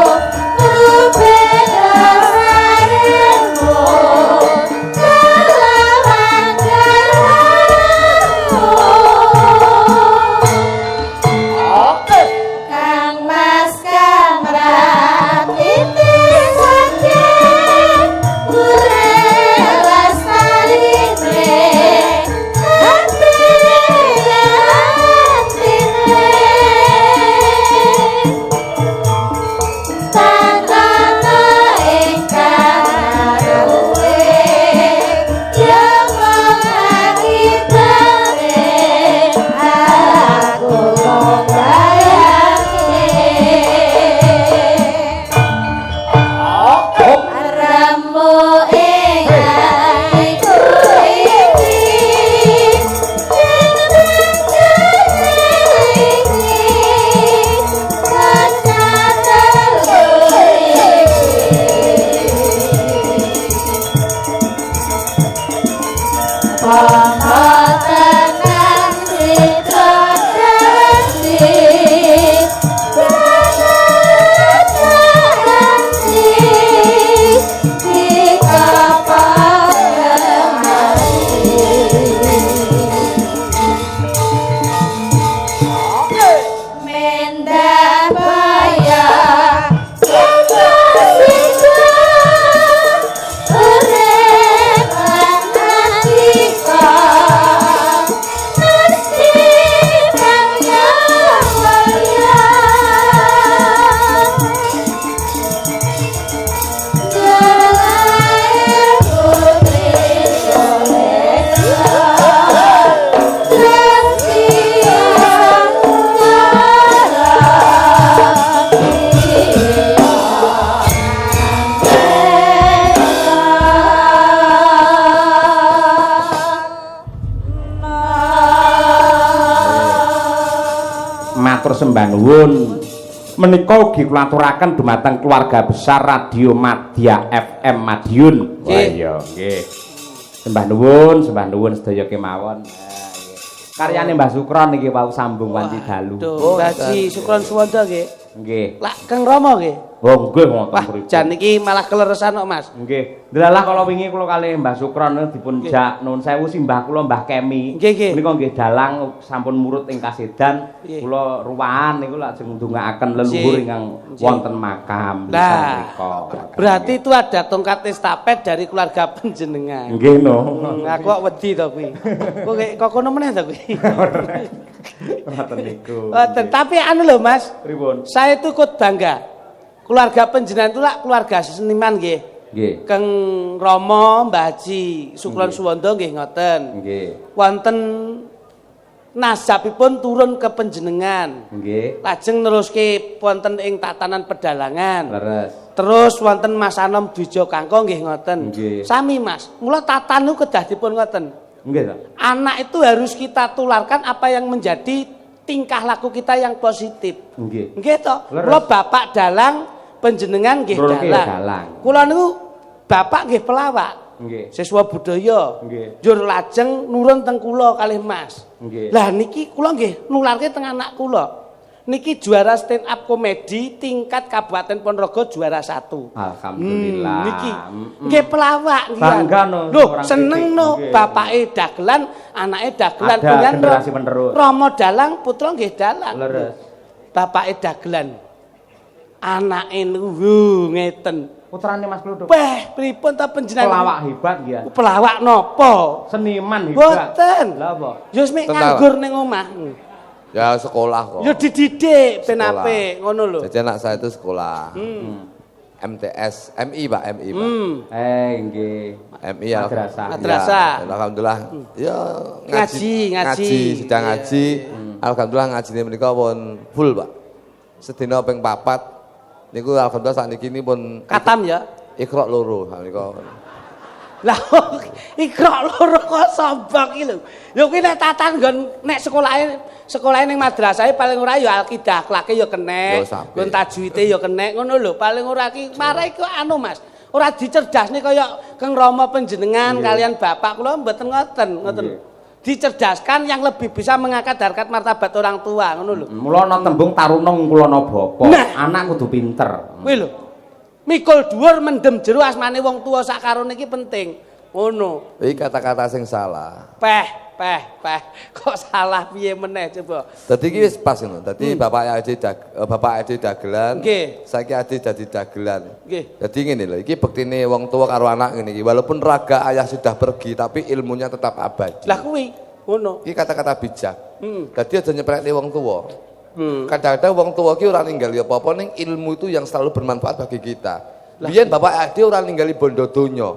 Speaker 1: Sembah nuwun menika ugi kula aturaken dumateng keluarga besar Radio Madya FM Madiun. Wah iya nggih. Sembah nuwun sedaya kemawon. Karyane Mbah Sukron niki wau sambung wanci dalu.
Speaker 2: Oh, Haji Sukron Suwanda nggih.
Speaker 1: Nggih.
Speaker 2: Lak Kang Rama nggih.
Speaker 1: Oh, nggih ngoten mriku.
Speaker 2: Jan niki malah keleresan kok, Mas.
Speaker 1: Nggih. Delalah kala wingi kula kalih Mbah Sukron dipun jak nuwun sewu simbah kula Mbah Kemi. Menika nggih dalang sampun murut ing kasedan. Kula ruwahan niku lajeng ndongaaken leluhur ingkang wonten makam
Speaker 2: mriku. Berarti itu ada tongkat estafet dari keluarga panjenengan.
Speaker 1: Nggih no.
Speaker 2: Aku kok wedi to kuwi. Kok kono meneh to kuwi.
Speaker 1: Ngoten niku.
Speaker 2: Tapi anu lho Mas.
Speaker 1: Pripun?
Speaker 2: Saya itu ikut bangga. Keluarga panjenengan itu lah keluarga seniman nggih.
Speaker 1: Nggih.
Speaker 2: Kang Rama, Mbah Haji Sukron Suwanda nggih ngoten.
Speaker 1: Nggih.
Speaker 2: Wonten nasabipun turun ke panjenengan.
Speaker 1: Nggih.
Speaker 2: Lajeng neruske wonten ing tatanan pedalangan.
Speaker 1: Leres.
Speaker 2: Terus wonten Mas Anom Dwija Kangko nggih ngoten.
Speaker 1: Nggih.
Speaker 2: Sami Mas. Mula tatan niku kedah dipun ngoten.
Speaker 1: Nggih to.
Speaker 2: Anak itu harus kita tularkan apa yang menjadi tingkah laku kita yang positif.
Speaker 1: Nggih.
Speaker 2: Nggih to. Kula bapak dalang, panjenengan nggih dalang. Kula niku bapak nggih pelawak.
Speaker 1: Nggih.
Speaker 2: Siswa budaya.
Speaker 1: Nggih.
Speaker 2: Njur lajeng nurun teng kula kalih Mas.
Speaker 1: Nggih.
Speaker 2: Lah niki kula nggih nularke teng anak kula. Niki juara stand up komedi tingkat Kabupaten Ponorogo juara 1.
Speaker 1: Alhamdulillah.
Speaker 2: Niki nggih pelawak nggih.
Speaker 1: Bangga no.
Speaker 2: Lho, seneng no bapake dagelan, anake dagelan
Speaker 1: dengan generasi penerus.
Speaker 2: Rama dalang, putra nggih dalang.
Speaker 1: Leres.
Speaker 2: Bapake dagelan. Anake niku ngeten.
Speaker 1: Putrane Mas Kluduk.
Speaker 2: Pripun ta panjenengan?
Speaker 1: Pelawak hebat nggih.
Speaker 2: Pelawak napa?
Speaker 1: Seniman hebat.
Speaker 2: Boten.
Speaker 1: Lah apa?
Speaker 2: Ya wis mek nganggur ning omah.
Speaker 3: Ya sekolah kok.
Speaker 2: Ya dididik ben apik ngono lho.
Speaker 3: Jadi anak saya itu sekolah. MTS, MI Pak, MI Pak.
Speaker 1: Nggih.
Speaker 3: MI ya.
Speaker 2: Madrasah.
Speaker 3: Alhamdulillah. Ya
Speaker 2: ngaji.
Speaker 3: Sedang ngaji. Alhamdulillah ngajine menika pun full Pak. Sedina ping 4. Niku alhamdulillah sakniki pun
Speaker 2: katam ya.
Speaker 3: Iqra loro menika.
Speaker 2: Lah Iqra loro kok sombong iki lho. Ya kuwi nek tatan nggon nek sekolahe ning madrasahe paling ora ya akidah akhlake ya kenek, nggon tajwide ya kenek ngono lho. Paling ora ki marai ku anu Mas. Ora dicerdasne kaya Kang Rama panjenengan kalian bapak kula mboten ngoten. Dicerdaskan yang lebih bisa mengangkat harkat martabat orang tua ngono lho.
Speaker 1: Mula ana tembung taruna ngkulana bapa. Anak kudu pinter.
Speaker 2: Kuwi lho. Mikul dhuwur mendem jero asmane wong tuwa sak karone iki penting. Ngono.
Speaker 3: Iki kata-kata sing salah.
Speaker 2: Peh. Kok salah piye meneh coba.
Speaker 3: Dadi iki wis pas ngono. Dadi bapak Ade dagelan.
Speaker 2: Nggih.
Speaker 3: Saiki Ade dadi dagelan.
Speaker 2: Nggih.
Speaker 3: Dadi ngene lho, iki bektine wong tua karo anak ngene iki. Walaupun raga ayah sudah pergi tapi ilmunya tetap abadi.
Speaker 2: Lah kuwi ngono.
Speaker 3: Iki kata-kata bijak. Dadi aja nyeprekne wong tua. Kadang-kadang wong tua ki ora ninggali apa-apa ning ilmu itu yang selalu bermanfaat bagi kita. Biyen bapak Ade ora ninggali bondo donya.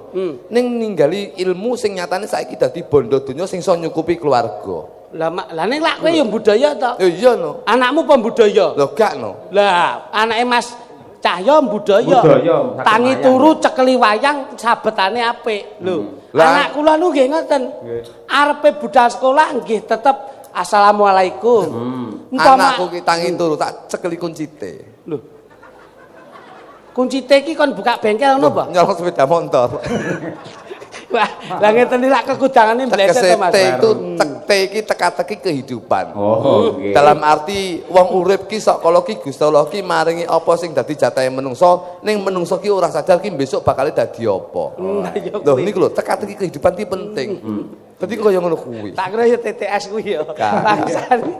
Speaker 3: Ning ninggali ilmu sing nyatane saiki dadi bondo donya sing iso nyukupi keluarga.
Speaker 2: Lah ning lak kowe ya budaya to?
Speaker 3: Iya no.
Speaker 2: Anakmu pembudaya.
Speaker 3: Lho gak no.
Speaker 2: Lah anake Mas Cahya budaya. Tangi turu cekeli wayang sabetane apik. Lho. Anak kula nu nggih ngoten. Arepe budal sekolah nggih tetep Assalamualaikum.
Speaker 3: Anakku ki tangi turu tak cekeli kuncite.
Speaker 2: Lho. Kuncite ki kon buka bengkel ngono apa?
Speaker 3: Nyolong sepeda motor.
Speaker 2: Wah, lah ngeten iki lak kekudangane bleset to Mas.
Speaker 3: Itu tekte iki teka-teki kehidupan.
Speaker 1: Oh, nggih.
Speaker 3: Dalam arti wong urip ki sok kala ki Gusti Allah ki maringi apa sing dadi jatahe menungso, ning menungso ki ora sadar ki besok bakal dadi apa. Lho niku lho teka-teki kehidupan ki penting. Dadi kaya ngono kuwi.
Speaker 2: Tak kira ya TTS kuwi ya.